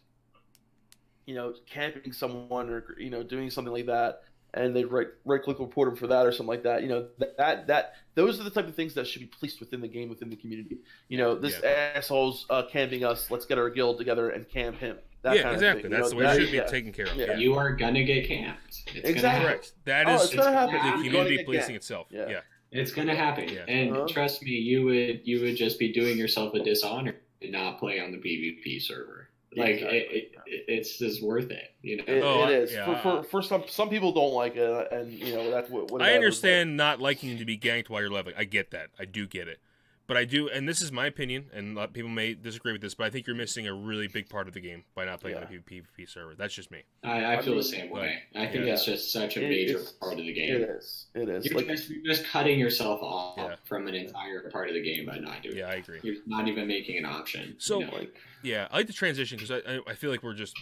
you know, camping someone or, you know, doing something like that, and they right click report him for that or something like that. You know, that those are the type of things that should be policed within the game, within the community. You know, this asshole's camping us. Let's get our guild together and camp him. That kind of thing. That's the way it should be taken care of. Yeah. You are gonna get camped. Exactly. Correct. That is it's gonna happen. The community policing itself. Yeah. It's gonna happen, and trust me, you would just be doing yourself a dishonor to not play on the PvP server. Like it's just worth it, you know. It is for some people don't like it, and you know that's what I understand not liking to be ganked while you're leveling. I get that. I do get it. But I do, and this is my opinion, and a lot of people may disagree with this, but I think you're missing a really big part of the game by not playing on a PvP server. That's just me. I feel the same way. I think that's just such a major part of the game. It is. You're just cutting yourself off from an entire part of the game by not doing it. Yeah, I agree. You're not even making an option. So, you know? I like the transition because I feel like we're just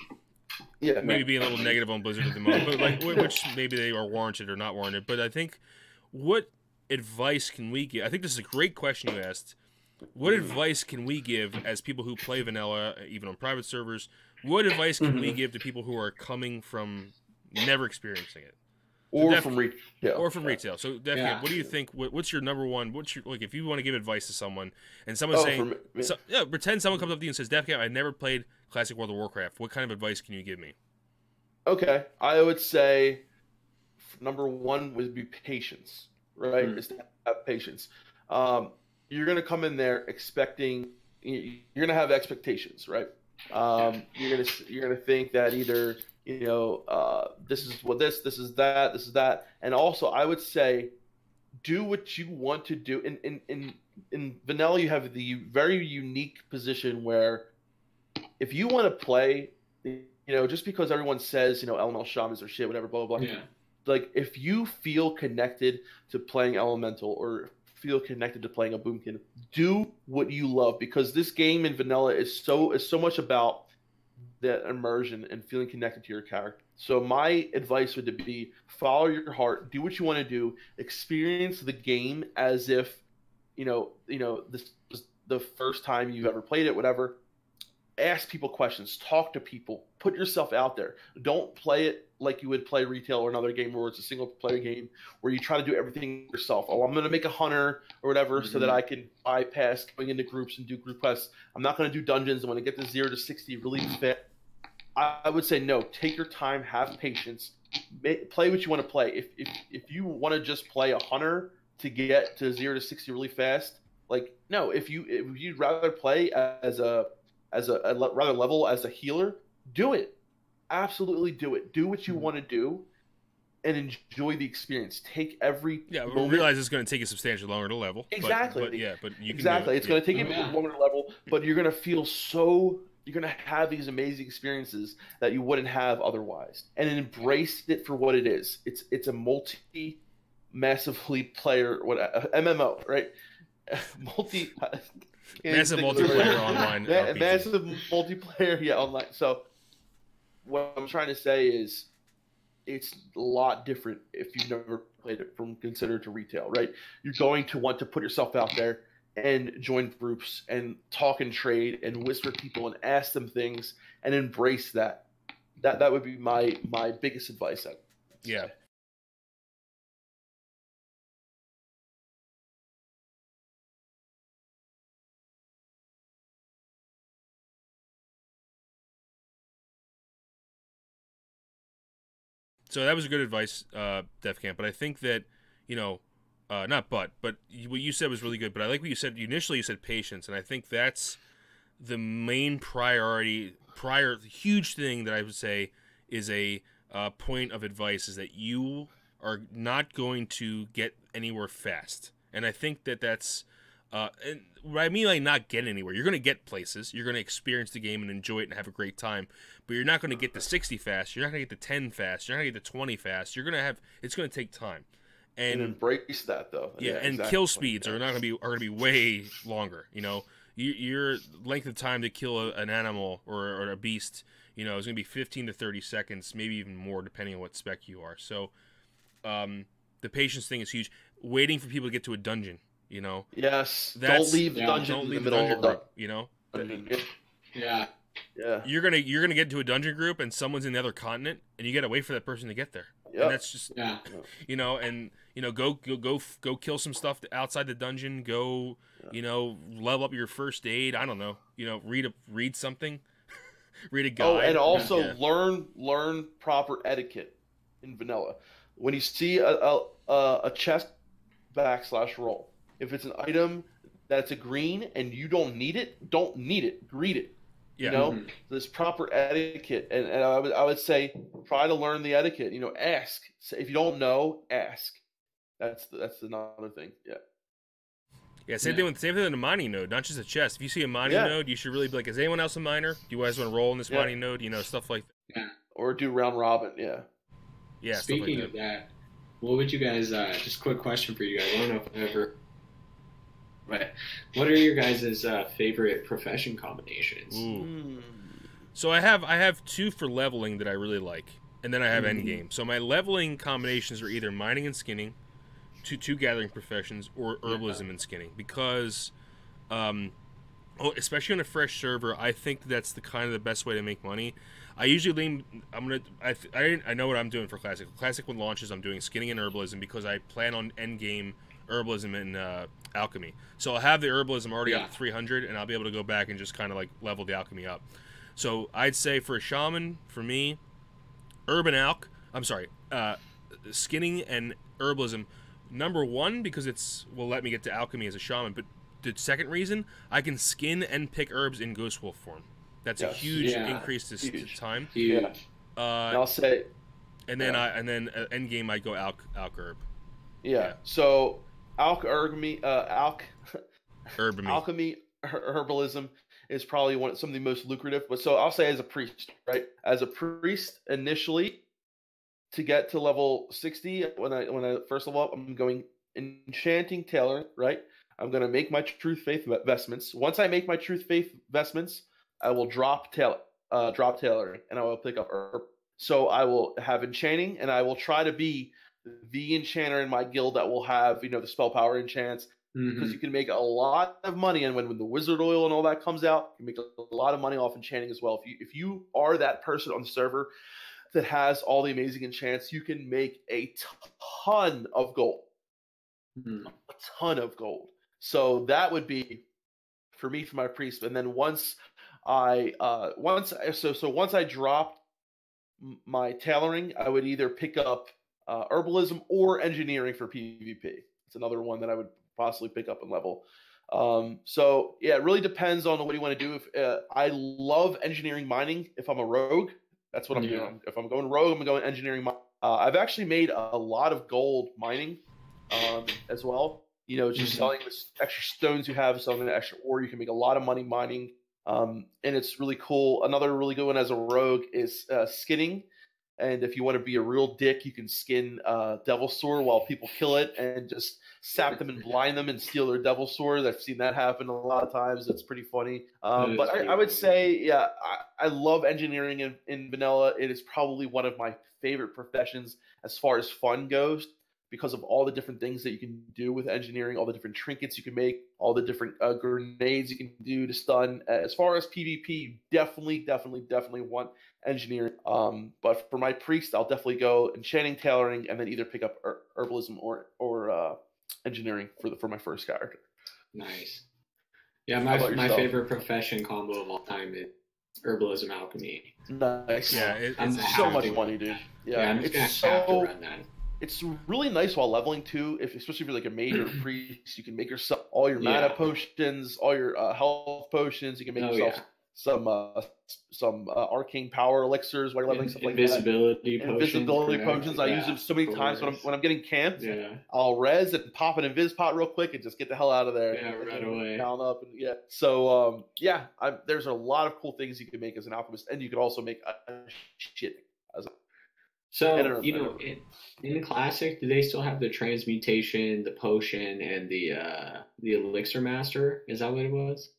maybe being a little negative on Blizzard at the moment, but like which maybe they are warranted or not warranted. But I think what advice can we give? I think this is a great question you asked. What advice can we give as people who play vanilla, even on private servers? What advice can we give to people who are coming from never experiencing it? From retail. So, Defcamp, what do you think? What's your number one? If you want to give advice to someone and someone's saying, pretend someone comes up to you and says, Defcamp, I never played Classic World of Warcraft. What kind of advice can you give me? Okay, I would say number one would be patience. Right, is to have patience. You're going to come in there expecting. You're going to have expectations, right? You're going to think that either this is what this is that, and also I would say, do what you want to do. In vanilla, you have the very unique position where if you want to play, just because everyone says elemental shamans or shit, whatever, blah blah blah. Yeah. Like, if you feel connected to playing Elemental or feel connected to playing a Boomkin, do what you love, because this game in vanilla is so much about that immersion and feeling connected to your character. So my advice would be follow your heart, do what you want to do, experience the game as if this was the first time you've ever played it, whatever. Ask people questions, talk to people, put yourself out there. Don't play it like you would play retail or another game where it's a single player game where you try to do everything yourself. Oh, I'm going to make a hunter or whatever so that I can bypass going into groups and do group quests. I'm not going to do dungeons. I'm going to get the 0 to 60 really fit. I would say no. Take your time. Have patience. Play what you want to play. If you want to just play a hunter to get to 0 to 60 really fast, like, no. If you'd rather play as a rather level as a healer, do it. Absolutely do it. Do what you want to do and enjoy the experience. Take every moment. We realize it's going to take you substantially longer to level. Exactly. But you can exactly. Do it. It's going to take you longer to level, but you're going to feel you're going to have these amazing experiences that you wouldn't have otherwise. And embrace it for what it is. It's a massively player MMO, right? multi massive multiplayer online. Massive multiplayer, yeah, online. So what I'm trying to say is it's a lot different if you've never played it from considered to retail, right? You're going to want to put yourself out there and join groups and talk and trade and whisper people and ask them things and embrace that. That would be my biggest advice. Yeah. So that was good advice, Defcamp. But I think that, but what you said was really good. But I like what you said. Initially, you said patience, and I think that's the main huge thing that I would say is a point of advice is that you are not going to get anywhere fast. And I think that's and what I mean by not get anywhere, you're going to get places, you're going to experience the game and enjoy it and have a great time, but you're not going to get to 60 fast, you're not going to get to 10 fast, you're not going to get to 20 fast, it's going to take time. And embrace that though. Yeah, and exactly. Kill speeds are going to be way longer, Your length of time to kill an animal or a beast, is going to be 15 to 30 seconds, maybe even more depending on what spec you are. So the patience thing is huge. Waiting for people to get to a dungeon. Yes. Don't leave the dungeon in the middle of the group. Yeah. You're gonna get into a dungeon group and someone's in the other continent and you gotta wait for that person to get there. Yep. And that's just go kill some stuff outside the dungeon. Go level up your first aid. I don't know. Read something. Read a guide. Oh, and also learn proper etiquette in vanilla. When you see a chest /roll. If it's an item that's a green and you don't need it, greet it. Yeah. There's proper etiquette, and I would say try to learn the etiquette. Ask. If you don't know, ask. That's another thing. Yeah. Yeah. Same thing with the mining node, not just a chest. If you see a mining node, you should really be like, is anyone else a miner? Do you guys want to roll in this mining node? Stuff like that. Yeah. Or do round robin. Yeah. Yeah. Speaking of that, what would you guys? Just a quick question for you guys. I don't know if I've ever. Right. What are your guys' favorite profession combinations? So I have two for leveling that I really like, and then I have endgame. So my leveling combinations are either mining and skinning, two gathering professions, or herbalism and skinning. Because, especially on a fresh server, I think that's the best way to make money. I usually lean. I know what I'm doing for classic. Classic when launches, I'm doing skinning and herbalism because I plan on endgame herbalism and alchemy. So I'll have the herbalism already up to 300, and I'll be able to go back and just kind of like level the alchemy up. So I'd say for a shaman, for me, skinning and herbalism, number one, because will let me get to alchemy as a shaman, but the second reason, I can skin and pick herbs in Ghost Wolf form. That's a huge increase to time. Huge. I'll say, and then endgame I go alch herb. Yeah. So alchemy, herbalism is probably some of the most lucrative. But so I'll say as a priest, right? As a priest, initially, to get to level 60, when I first level up, I'm going enchanting tailor, right? I'm going to make my truth faith vestments. Once I make my truth faith vestments, I will drop tailoring, and I will pick up herb. So I will have enchanting, and I will try to be the enchanter in my guild that will have the spell power enchants, because you can make a lot of money, and when the wizard oil and all that comes out, you make a lot of money off enchanting as well. If you are that person on the server that has all the amazing enchants, you can make a ton of gold. A ton of gold. So that would be for me, for my priest. And then once I dropped my tailoring, I would either pick up herbalism or engineering for PvP. It's another one that I would possibly pick up and level. So yeah, it really depends on what you want to do. If I love engineering mining, if I'm a rogue, that's what I'm doing. If I'm going rogue, I'm going engineering. I've actually made a lot of gold mining as well. Just selling the extra stones you have, selling the extra ore, you can make a lot of money mining. And it's really cool. Another really good one as a rogue is skinning. And if you want to be a real dick, you can skin Devil Sword while people kill it and just sap them and blind them and steal their Devil Sword. I've seen that happen a lot of times. It's pretty funny. But I would say, yeah, I love engineering in vanilla. It is probably one of my favorite professions as far as fun goes, because of all the different things that you can do with engineering, all the different trinkets you can make, all the different grenades you can do to stun. As far as PvP, definitely want engineering. But for my priest, I'll definitely go enchanting, tailoring, and then either pick up herbalism or engineering for my first character. Nice. Yeah, my favorite profession combo of all time is herbalism alchemy. Nice. Yeah, it's so much money, dude. Yeah, I'm just gonna have to run that. It's really nice while leveling too. Especially if you're like a mage or a priest, you can make yourself all your mana potions, all your health potions. You can make yourself some arcane power elixirs while you're leveling, stuff like that. Invisibility potions. I use them so many times when I'm getting camped. Yeah. I'll res and pop an invis pot real quick and just get the hell out of there. Yeah, right away. Down up and So there's a lot of cool things you can make as an alchemist, and you can also make shit as a. So, in Classic, do they still have the transmutation, the potion, and the elixir master? Is that what it was?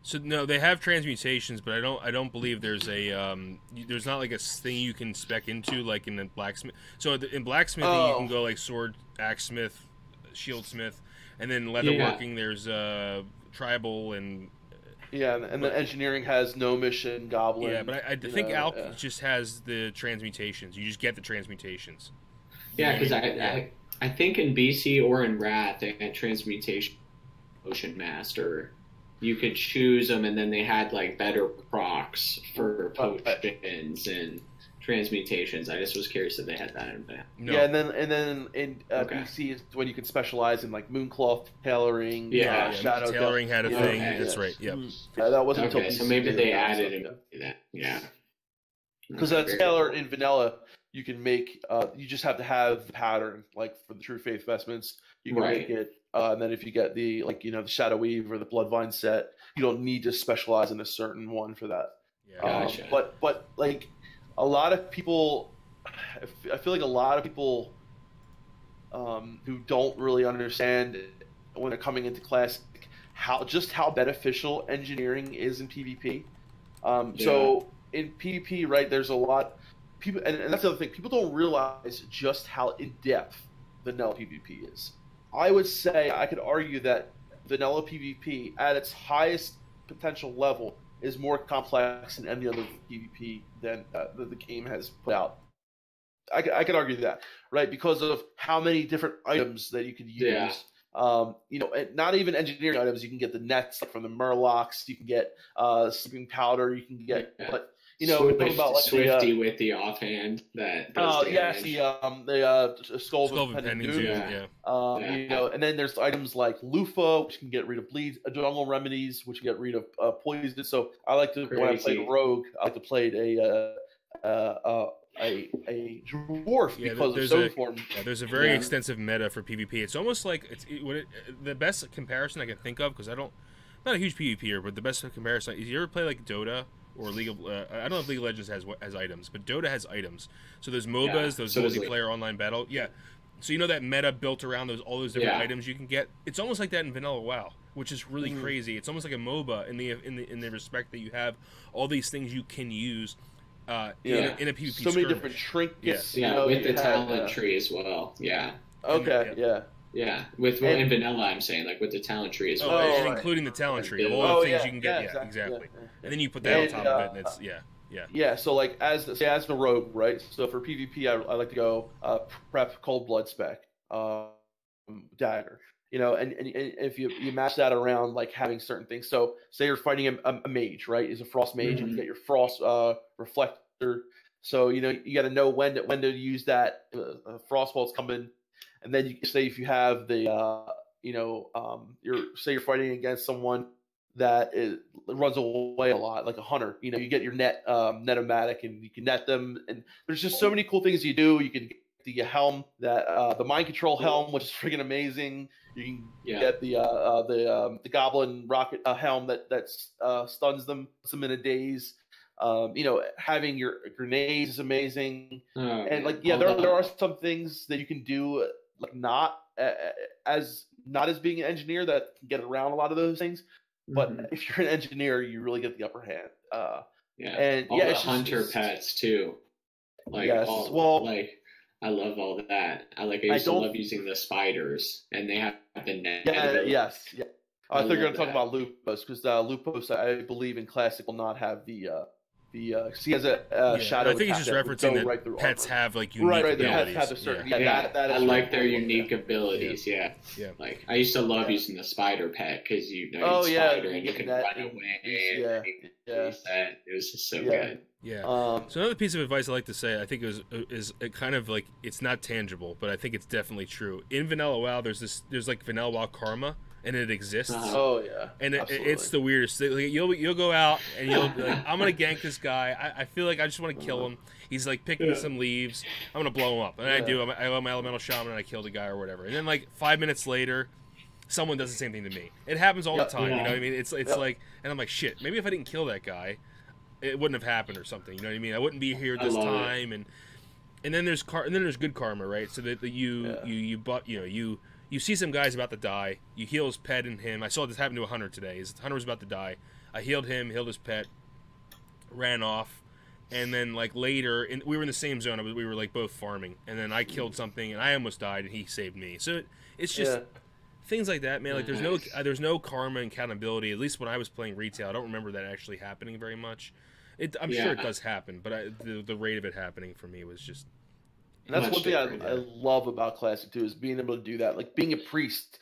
So no, they have transmutations, but I don't believe there's there's not like a thing you can spec into like in the blacksmith. So in blacksmithing you can go like sword, axe smith, shield smith, and then leatherworking there's tribal and. Yeah, and the engineering has gnomish and goblin. Yeah, but I think Alch just has the transmutations. You just get the transmutations. Yeah, because I think in BC or in Wrath they had transmutation potion master. You could choose them, and then they had like better procs for potions and transmutations. I just was curious if they had that in there. No. Yeah, and then in BC is when you can specialize in like Mooncloth tailoring. Shadow tailoring had a thing. That's right. Yep. Yeah, that wasn't until BC. So maybe they added in that. Yeah. Because tailor in vanilla, you can make. You just have to have the pattern, like for the True Faith vestments. You can make it, and then if you get the the Shadow Weave or the Bloodvine set, you don't need to specialize in a certain one for that. Yeah. Gotcha. But like. A lot of people, I feel like a lot of people who don't really understand when they're coming into Classic how beneficial engineering is in PvP. So in PvP, right, there's a lot people, and that's the other thing. People don't realize just how in depth vanilla PvP is. I would say I could argue that vanilla PvP at its highest potential level is more complex than any other PvP than the game has put out. I could argue that, right? Because of how many different items that you could use. Yeah. And not even engineering items. You can get the nets from the Murlocs. You can get sleeping powder. You can get, about like Swifty with the offhand that does damage. The Skull of Impending Doom. And then there's items like Loofah, which can get rid of bleeds, jungle remedies, which can get rid of poison. So I like to when I played Rogue, I like to play a dwarf because of Stone Form. Yeah, there's a very extensive meta for PvP. It's almost like the best comparison I can think of, because not a huge PvPer, but the best comparison is you ever play like Dota or League of I don't know if League of Legends has items, but Dota has items. So there's MOBAs, those multiplayer online battle. Yeah. So that meta built around all those different items you can get. It's almost like that in vanilla WoW, which is really crazy. It's almost like a MOBA in the respect that you have all these things you can use in a PvP so many different trinkets. With the talent tree as well. Yeah. Okay. Yeah, in vanilla, I'm saying, like with the talent tree as well. And including the talent tree of all the things you can get. Yeah, exactly. And then you put that on top of it, and it's Yeah, so like as the rogue, right? So for PvP, I like to go prep cold blood spec, dagger. And if you match that around like having certain things. So say you're fighting a mage, right? Is a frost mage, and you get your frost reflector. So you got to know when to use that. Frost bolt's coming. And then you say if you have the, you're fighting against someone that runs away a lot, like a hunter. You get your net-o-matic, and you can net them. And there's just so many cool things you do. You can get the helm, the mind control helm, which is freaking amazing. You can get the goblin rocket helm that stuns them, puts them in a daze. Having your grenades is amazing. And like, yeah, there are some things that you can do, like not as being an engineer that can get around a lot of those things. But if you're an engineer, you really get the upper hand. And all the hunter pets too. Like, yes, I love all that. I used to love using the spiders, and they have the net. Yes. I thought you were going to talk about Lupus, because Lupus, I believe in Classic, will not have the he has a shadow. I think he's just referencing that pets have like unique abilities. Pets have a certain, that I like their unique abilities. Yeah. Like, I used to love using the spider pet, because spider and you can run away. It was just so good. Yeah. So another piece of advice I like to say, I think is it kind of like, it's not tangible, but I think it's definitely true. In Vanilla WoW, there's like Vanilla WoW karma, and it exists. Oh yeah. And it's the weirdest thing. Like, you'll go out and you'll be like, I'm gonna gank this guy. I feel like I just want to kill him. He's like picking some leaves. I'm gonna blow him up, and I do. I love my elemental shaman, and I kill the guy or whatever. And then like 5 minutes later, someone does the same thing to me. It happens all the time. You know what I mean? It's like, and I'm like, shit. Maybe if I didn't kill that guy, it wouldn't have happened or something. You know what I mean? I wouldn't be here at this time. And then there's good karma, right? So that you see some guy's about to die. You heal his pet and him. I saw this happen to a hunter today. His hunter was about to die. I healed him, healed his pet, ran off, and then like later, we were in the same zone. We were like both farming, and then I killed something, and I almost died, and he saved me. So it's just things like that, man. Like there's no karma and accountability. At least when I was playing retail, I don't remember that actually happening very much. I'm sure it does happen, but the rate of it happening for me was just. And that's one thing I love about Classic too, is being able to do that. Like being a priest,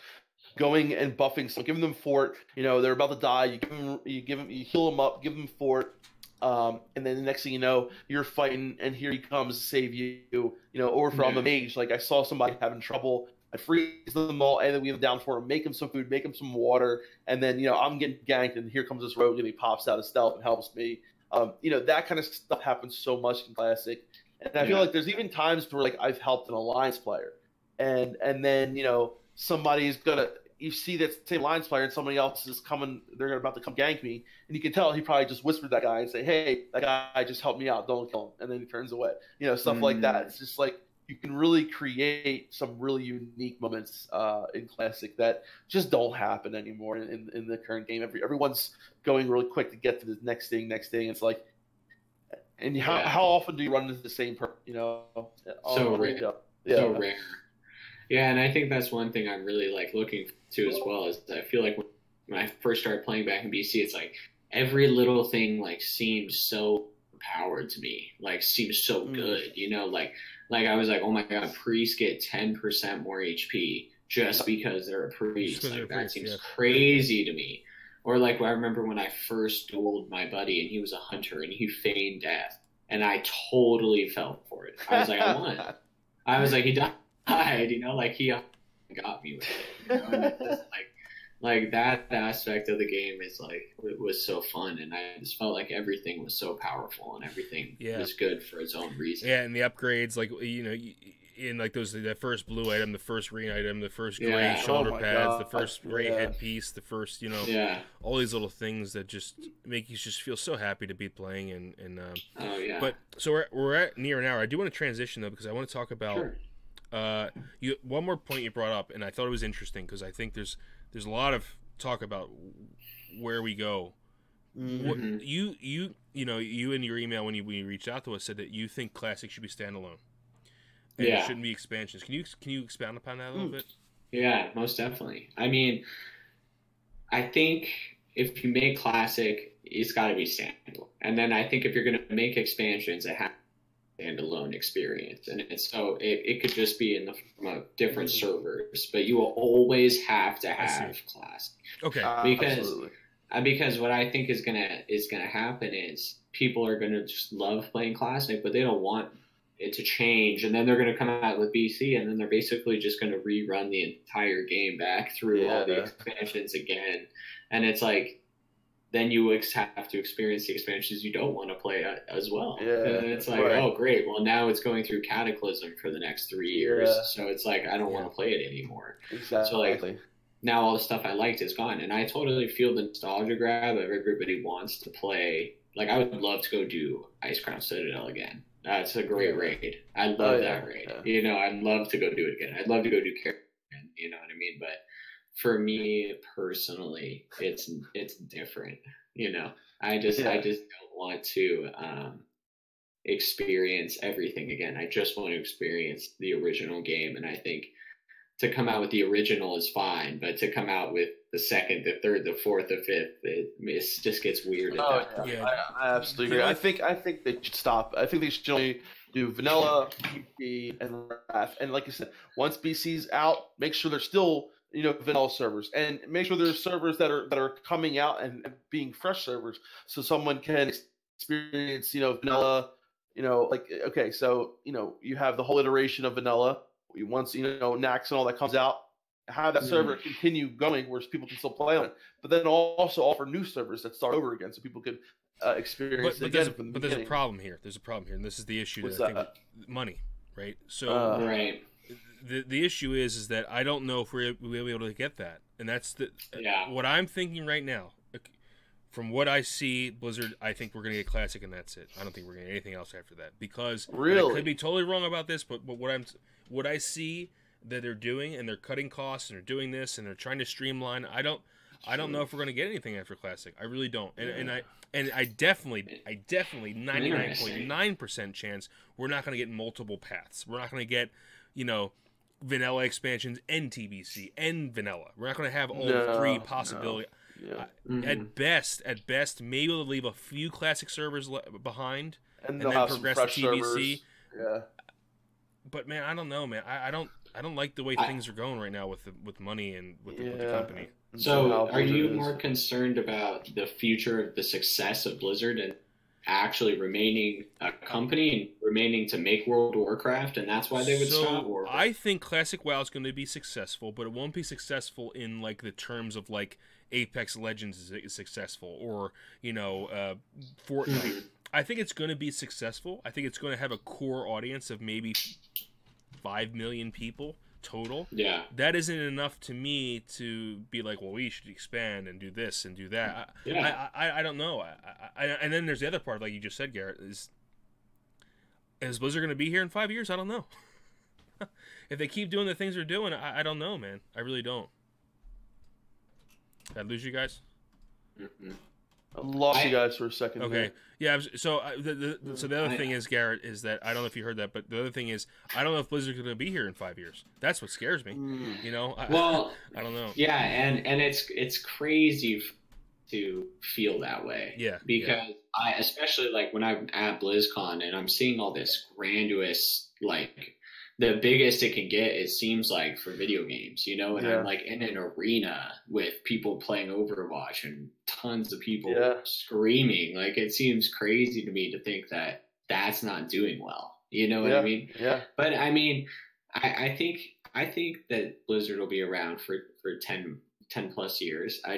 going and buffing someone, giving them fort. They're about to die. You heal them up, give them fort, and then the next thing you know, you're fighting, and here he comes to save you. Or if I'm a mage, like I saw somebody having trouble, I freeze them all, and then we have down for him, make him some food, make him some water, and then I'm getting ganked, and here comes this rogue, and he pops out of stealth and helps me. That kind of stuff happens so much in Classic. And I feel like there's even times where like I've helped an alliance player, and then somebody's you see that same alliance player and somebody else is coming, they're about to come gank me, and you can tell he probably just whispered to that guy and say, hey, that guy just helped me out, don't kill him, and then he turns away. Stuff like that. It's just like you can really create some really unique moments in Classic that just don't happen anymore in the current game. Everyone's going really quick to get to the next thing. It's like. And how often do you run into the same person? So rare. So rare. Yeah, and I think that's one thing I'm really like looking to as well. Is I feel like when I first started playing back in BC, it's like every little thing like seems so powered to me, like seems so good. Like I was like, oh my god, priests get 10% more HP just because they're a priest. Like that seems crazy to me. Or like I remember when I first dueled my buddy and he was a hunter and he feigned death, and I totally fell for it. I was like, I won. I was like, he died, like he got me with it. And it's just like that aspect of the game is like, it was so fun, and I just felt like everything was so powerful and everything was good for its own reason. Yeah, and the upgrades, like in like the first blue item, the first green item, the first gray shoulder pads, the first gray headpiece, the first all these little things that just make you just feel so happy to be playing and But so we're at near an hour. I do want to transition though, because I want to talk about one more point you brought up, and I thought it was interesting because I think there's a lot of talk about where we go. What, you in your email when you reached out to us said that you think Classic should be standalone. And there shouldn't be expansions. Can you expound upon that a little bit? Yeah, most definitely. I mean, I think if you make Classic, it's got to be standalone. And then I think if you're going to make expansions, it has to be standalone experience. And so it could just be in the form of different servers, but you will always have to have Classic. Okay. Because what I think is gonna happen is people are gonna just love playing Classic, but they don't want it to change, and then they're going to come out with BC, and then they're basically just going to rerun the entire game back through all the expansions again. And it's like, then you have to experience the expansions you don't want to play as well. And it's like, oh great, well now it's going through Cataclysm for the next 3 years, so it's like I don't want to play it anymore. Exactly. So like now all the stuff I liked is gone, and I totally feel the nostalgia grab of everybody wants to play like I would love to go do Ice Crown Citadel again. That's a great raid. I love that raid. Yeah. You know, I'd love to go do it again. I'd love to go do Carrion, you know what I mean? But for me personally, it's different. You know, I just don't want to experience everything again. I just want to experience the original game, and I think to come out with the original is fine, but to come out with the second, the third, the fourth, the fifth, it just gets weird at that point. Yeah, I absolutely agree. I think they should stop. I think they should only do vanilla, BC, and Wrath. And like you said, once BC's out, make sure there's still vanilla servers, and make sure there's servers that are coming out and being fresh servers, so someone can experience vanilla. Like okay, so you have the whole iteration of vanilla. Once Nax and all that comes out, have that server continue going where people can still play on it, but then also offer new servers that start over again so people can experience it again from the beginning. There's a problem here. And this is the issue. What's that I think money, right? So right. The issue is that I don't know if we'll be able to get that, and that's what I'm thinking right now. From what I see, Blizzard, I think we're going to get Classic, and that's it. I don't think we're going to get anything else after that. Because I could be totally wrong about this, but what I see that they're doing, and they're cutting costs, and they're doing this, and they're trying to streamline. I don't know if we're going to get anything after Classic. I really don't. And I definitely 99.9% chance we're not going to get multiple paths. We're not going to get vanilla expansions and TBC and vanilla. We're not going to have all three possibilities. No. Yeah. At best, maybe they'll leave a few classic servers behind, and then progress to TBC. Servers. Yeah. But man, I don't know, man. I don't like the way things are going right now with money and with the company. So, are you more concerned about the future of the success of Blizzard and actually remaining a company and remaining to make World of Warcraft, and that's why they would stop? Or I think Classic WoW is going to be successful, but it won't be successful in like the terms of like Apex Legends is successful, or Fortnite. I think it's going to be successful. I think it's going to have a core audience of maybe 5 million people total. Yeah, that isn't enough to me to be like, well, we should expand and do this and do that. I don't know. And then there's the other part, like you just said, Garrett, is Blizzard going to be here in 5 years? I don't know. If they keep doing the things they're doing, I don't know, man. I really don't. Did I lose you guys? Mm-hmm. I lost you guys for a second. Okay. Yeah. So the other thing is, Garrett, is that I don't know if you heard that, but the other thing is I don't know if Blizzard's going to be here in 5 years. That's what scares me. I don't know. Yeah, and it's crazy to feel that way. Yeah. Because I, especially like when I'm at BlizzCon and I'm seeing all this grandiose, like the biggest it can get, it seems like, for video games, and I'm like in an arena with people playing Overwatch and tons of people screaming. Like, it seems crazy to me to think that that's not doing well. You know what I mean? Yeah. But I mean, I think that Blizzard will be around for 10 plus years. I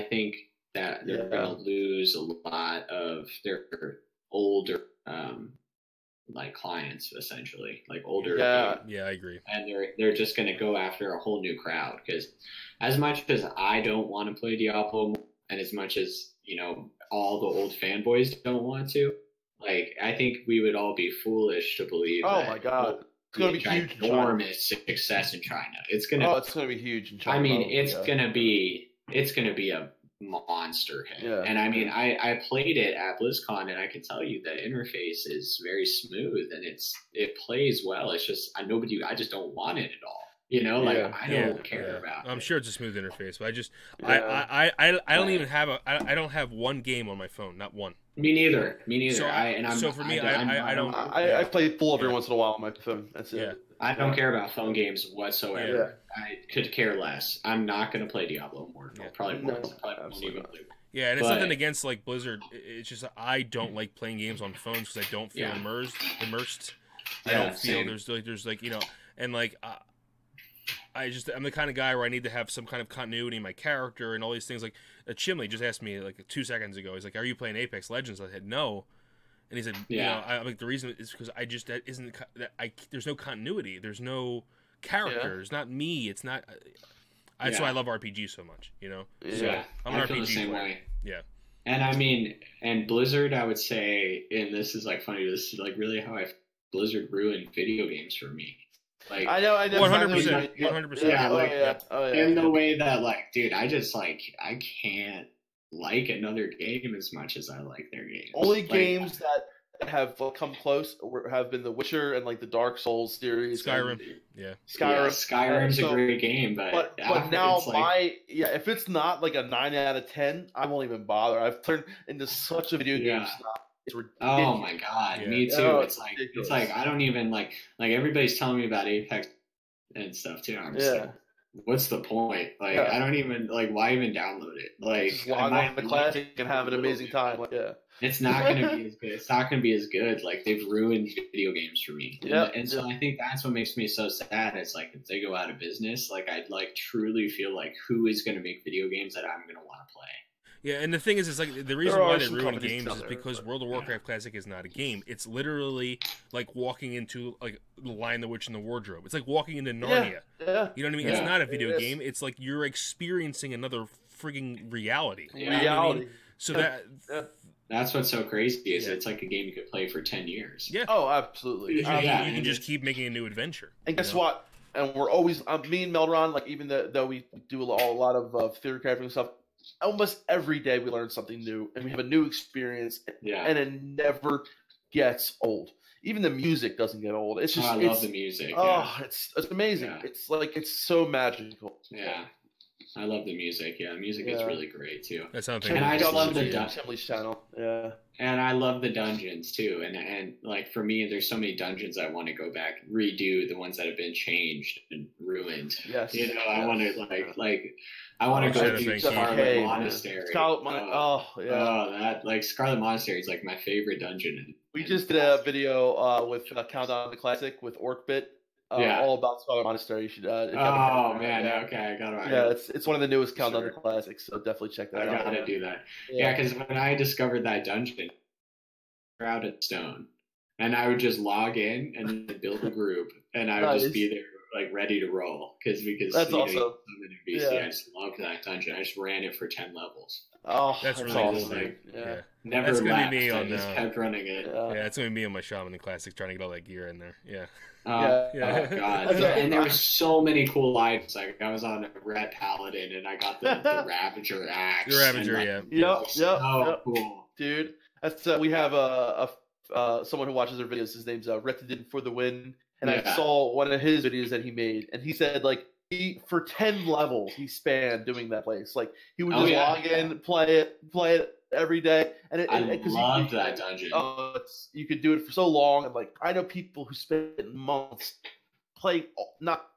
think that they're going to lose a lot of their older, like clients, essentially, like older. Yeah, I agree. And they're just going to go after a whole new crowd, because as much as I don't want to play Diablo, and as much as all the old fanboys don't want to, like, I think we would all be foolish to believe. Oh my God, it's going to be huge. Enormous success in China. It's going to be huge in China. I mean, it's going to be a monster hit. Yeah. And I mean, I played it at BlizzCon, and I can tell you the interface is very smooth and it plays well. It's just I just don't want it at all. I don't care about I'm it. sure it's a smooth interface, but I don't even have I don't have one game on my phone, not one. Me neither. So for me, I don't. I play full every once in a while on my phone. That's it. Yeah. I don't care about phone games whatsoever. Yeah. I could care less. I'm not going to play Diablo more. Probably won't even play. Yeah, and it's nothing against like Blizzard. It's just I don't like playing games on phones because I don't feel immersed. I don't feel there's like and like I'm the kind of guy where I need to have some kind of continuity in my character and all these things. Like Chimley just asked me like 2 seconds ago. He's like, "Are you playing Apex Legends?" I said, "No." And he said, I'm like, the reason is because there's no continuity. There's no character. It's not me. It's not. That's why I love RPG so much, Yeah. So I'm an I feel RPG the same player. way. Yeah. And I mean, and Blizzard, I would say, and this is like funny. This is like really how Blizzard ruined video games for me. Like I know, 100%, 100%. Yeah, like in the yeah. way that like, dude, I just like I can't like another game as much as I like their games. Only like, games that have come close have been The Witcher and like the Dark Souls series. Skyrim, yeah. Skyrim's a great game, but now like, if it's not like a 9 out of 10, I won't even bother. I've turned into such a video game snob. It's ridiculous. Oh my god, me too. Oh, it's like I don't even like everybody's telling me about Apex and stuff too. I'm just like, what's the point? Like I don't even like why even download it? Like just log on the classic and have an amazing time. Like, it's not gonna be as good. It's not gonna be as good. Like they've ruined video games for me. And so I think that's what makes me so sad. It's like if they go out of business, like I'd like truly feel like who is gonna make video games that I'm gonna want to play. Yeah, and the thing is, it's like the reason why they ruin games is because World of Warcraft Classic is not a game. It's literally like walking into like The Lion, the Witch, and the Wardrobe. It's like walking into Narnia. You know what I mean? It's not a video game. It's like you're experiencing another frigging reality. You know what I mean? So that's what's so crazy is it's like a game you could play for 10 years. Yeah. Oh, absolutely. You can just keep making a new adventure. And guess what? And we're always me and Melderon, like even though we do a lot of theory crafting stuff. Almost every day we learn something new and we have a new experience and it never gets old. Even the music doesn't get old. It's just I love the music. It's amazing. Yeah. It's like it's so magical. Yeah. I love the music. Yeah, the music is really great too. That's something. And I just love the Assembly's channel. Yeah. And I love the dungeons too. And like for me, there's so many dungeons I want to go back, redo the ones that have been changed and ruined. Yes. You know, I want to like I want to go to Scarlet Monastery. That Scarlet Monastery is like my favorite dungeon. We just did a video with Countdown to the Classic with Orkbit. All about Scarlet Monastery. You should. Okay, I got it. Yeah, it's one of the newest Countdown to Classics, so definitely check that out. I gotta do that. Yeah, because when I discovered that dungeon, out at Stone, and I would just log in and build a group, and I would just be there like ready to roll because that's awesome. I just loved that dungeon. I just ran it for 10 levels. Oh, that's really awesome. Never that's gonna left. Be me on, just kept running it. Yeah, it's gonna be me on my Shaman Classic trying to get all that gear in there. Yeah. Oh god! And there were so many cool items. Like I was on a Red Paladin, and I got the Ravager axe. The Ravager, cool, dude. That's we have someone who watches our videos. His name's Retadin for the Win, and I saw one of his videos that he made, and he said like for 10 levels he spanned doing that place. Like he would just log in, play it every day, and I loved that dungeon. You could do it for so long, and like I know people who spend months playing, not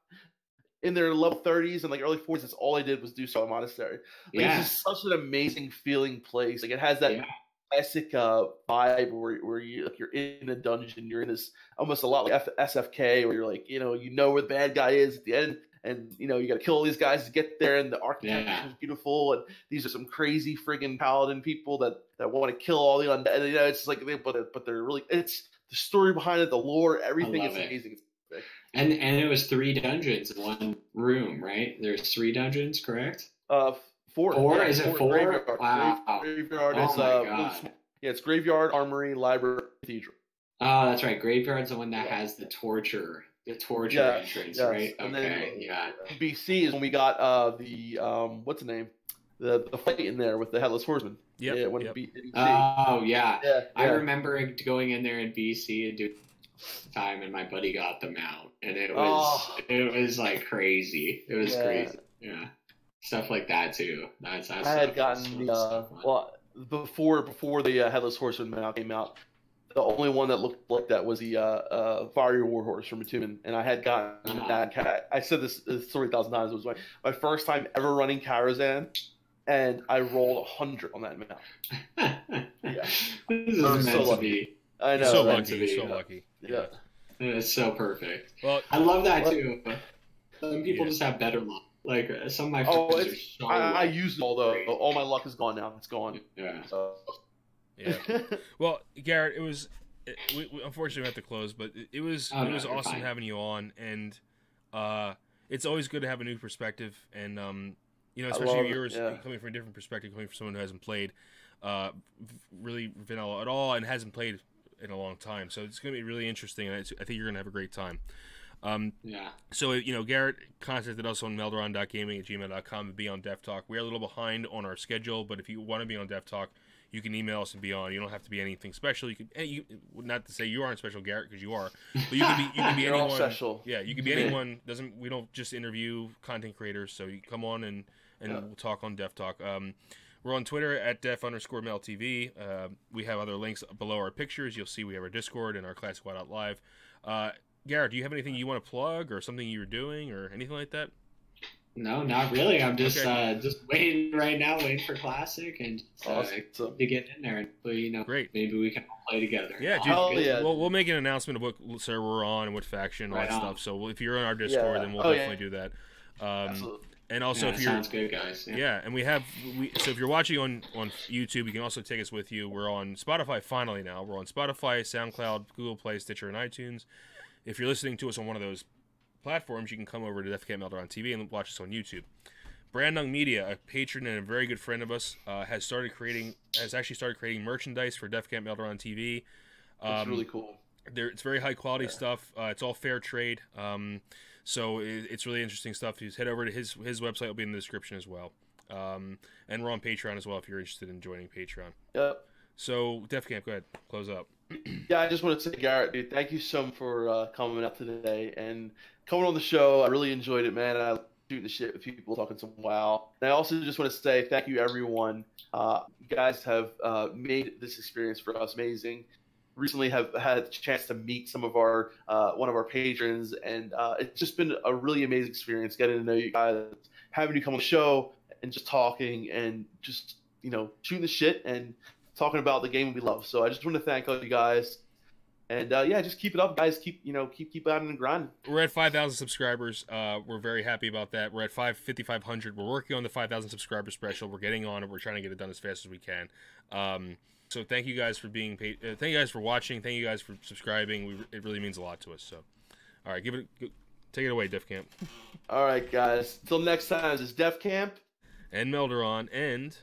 in their level 30s and like early 40s. That's all they did was do Scarlet Monastery. Like, it's just such an amazing feeling place. Like it has that classic vibe where you're in a dungeon, you're in this almost a lot like SFK, where you're like you know where the bad guy is at the end. And, you got to kill all these guys to get there, and the architecture is beautiful, and these are some crazy friggin' paladin people that want to kill all the undead. It's like, but they're really, it's the story behind it, the lore, everything is amazing. And it was 3 dungeons in one room, right? There's 3 dungeons, correct? 4. 4? Is it 4? Graveyard. Wow. Graveyard is, God. It's Graveyard, Armory, Library, Cathedral. Oh, that's right. Graveyard's the one that has the torture. The torture entrance, right? And okay, BC is when we got what's the name? The fight in there with the Headless Horseman. Oh, yeah. I remember going in there in BC and doing time, and my buddy got the mount, and it was like crazy. It was crazy. Yeah, stuff like that too. That's I had gotten before the Headless Horseman mount came out. The only one that looked like that was the Fiery Warhorse from Matuman, and I had gotten that. I said this story 1,000 times. It was my first time ever running Karazhan, and I rolled 100 on that map. This is meant to be. I know. So lucky. Yeah. It's so perfect. Well, I love that too. Some people just have better luck. Like some of my friends are so I used it all though. All my luck is gone now. It's gone. Yeah. So. Yeah. Well, Garrett, we unfortunately have to close, but it was awesome having you on, and it's always good to have a new perspective, and especially yours coming from a different perspective, coming from someone who hasn't played really vanilla at all and hasn't played in a long time. So it's going to be really interesting, and I think you're going to have a great time. So, Garrett contacted us on melderon.gaming@gmail.com to be on DefTalk. We're a little behind on our schedule, but if you want to be on DefTalk, you can email us and be on. You don't have to be anything special. Not to say you aren't special, Garrett, because you are. But you can be anyone. All special. Yeah, you can be anyone. We don't just interview content creators. So you come on and we'll talk on DefTalk. We're on Twitter at @def_meltv. We have other links below our pictures. You'll see we have our Discord and our Classic Wild Live. Garrett, do you have anything you want to plug or something you're doing or anything like that? No, not really. I'm just waiting right now, waiting for Classic and to get in there. And great. Maybe we can all play together. Yeah, dude. We'll make an announcement of what server we're on and what faction and all that stuff. So if you're on our Discord, then we'll definitely do that. Absolutely. And also, if you're sounds good, guys. So if you're watching on YouTube, you can also take us with you. We're on Spotify finally now. We're on Spotify, SoundCloud, Google Play, Stitcher, and iTunes. If you're listening to us on one of those platforms, you can come over to Defcamp Melderon TV and watch us on YouTube. Brandung Media, a patron and a very good friend of us, has actually started creating merchandise for Defcamp Melderon TV. It's really cool. It's very high quality stuff. It's all fair trade. So it's really interesting stuff. Just head over to his website. Will be in the description as well. And we're on Patreon as well if you're interested in joining Patreon. Yep. So Defcamp, go ahead, close up. Yeah, I just want to say, Garrett, dude, thank you so much for coming up today and coming on the show. I really enjoyed it, man. I like shooting the shit with people, talking some WoW. And I also just want to say thank you, everyone. You guys have made this experience for us amazing. Recently have had a chance to meet some of our one of our patrons, and it's just been a really amazing experience getting to know you guys, having you come on the show and just talking and just shooting the shit and talking about the game we love. So I just want to thank all you guys, and just keep it up, guys. Keep out and grinding. We're at 5,000 subscribers. We're very happy about that. We're at 5,500. We're working on the 5,000 subscriber special. We're getting on it. We're trying to get it done as fast as we can. So thank you guys for being thank you guys for watching. Thank you guys for subscribing. It really means a lot to us. So, all right, take it away, Defcamp. All right, guys. Till next time, this is Defcamp and Melderon and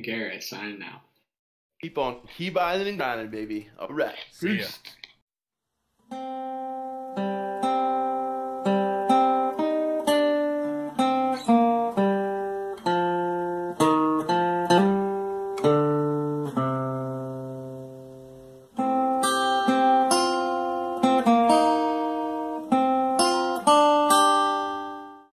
Garrett signing out. Keep on, keep grinding and grinding, baby. All right. See ya.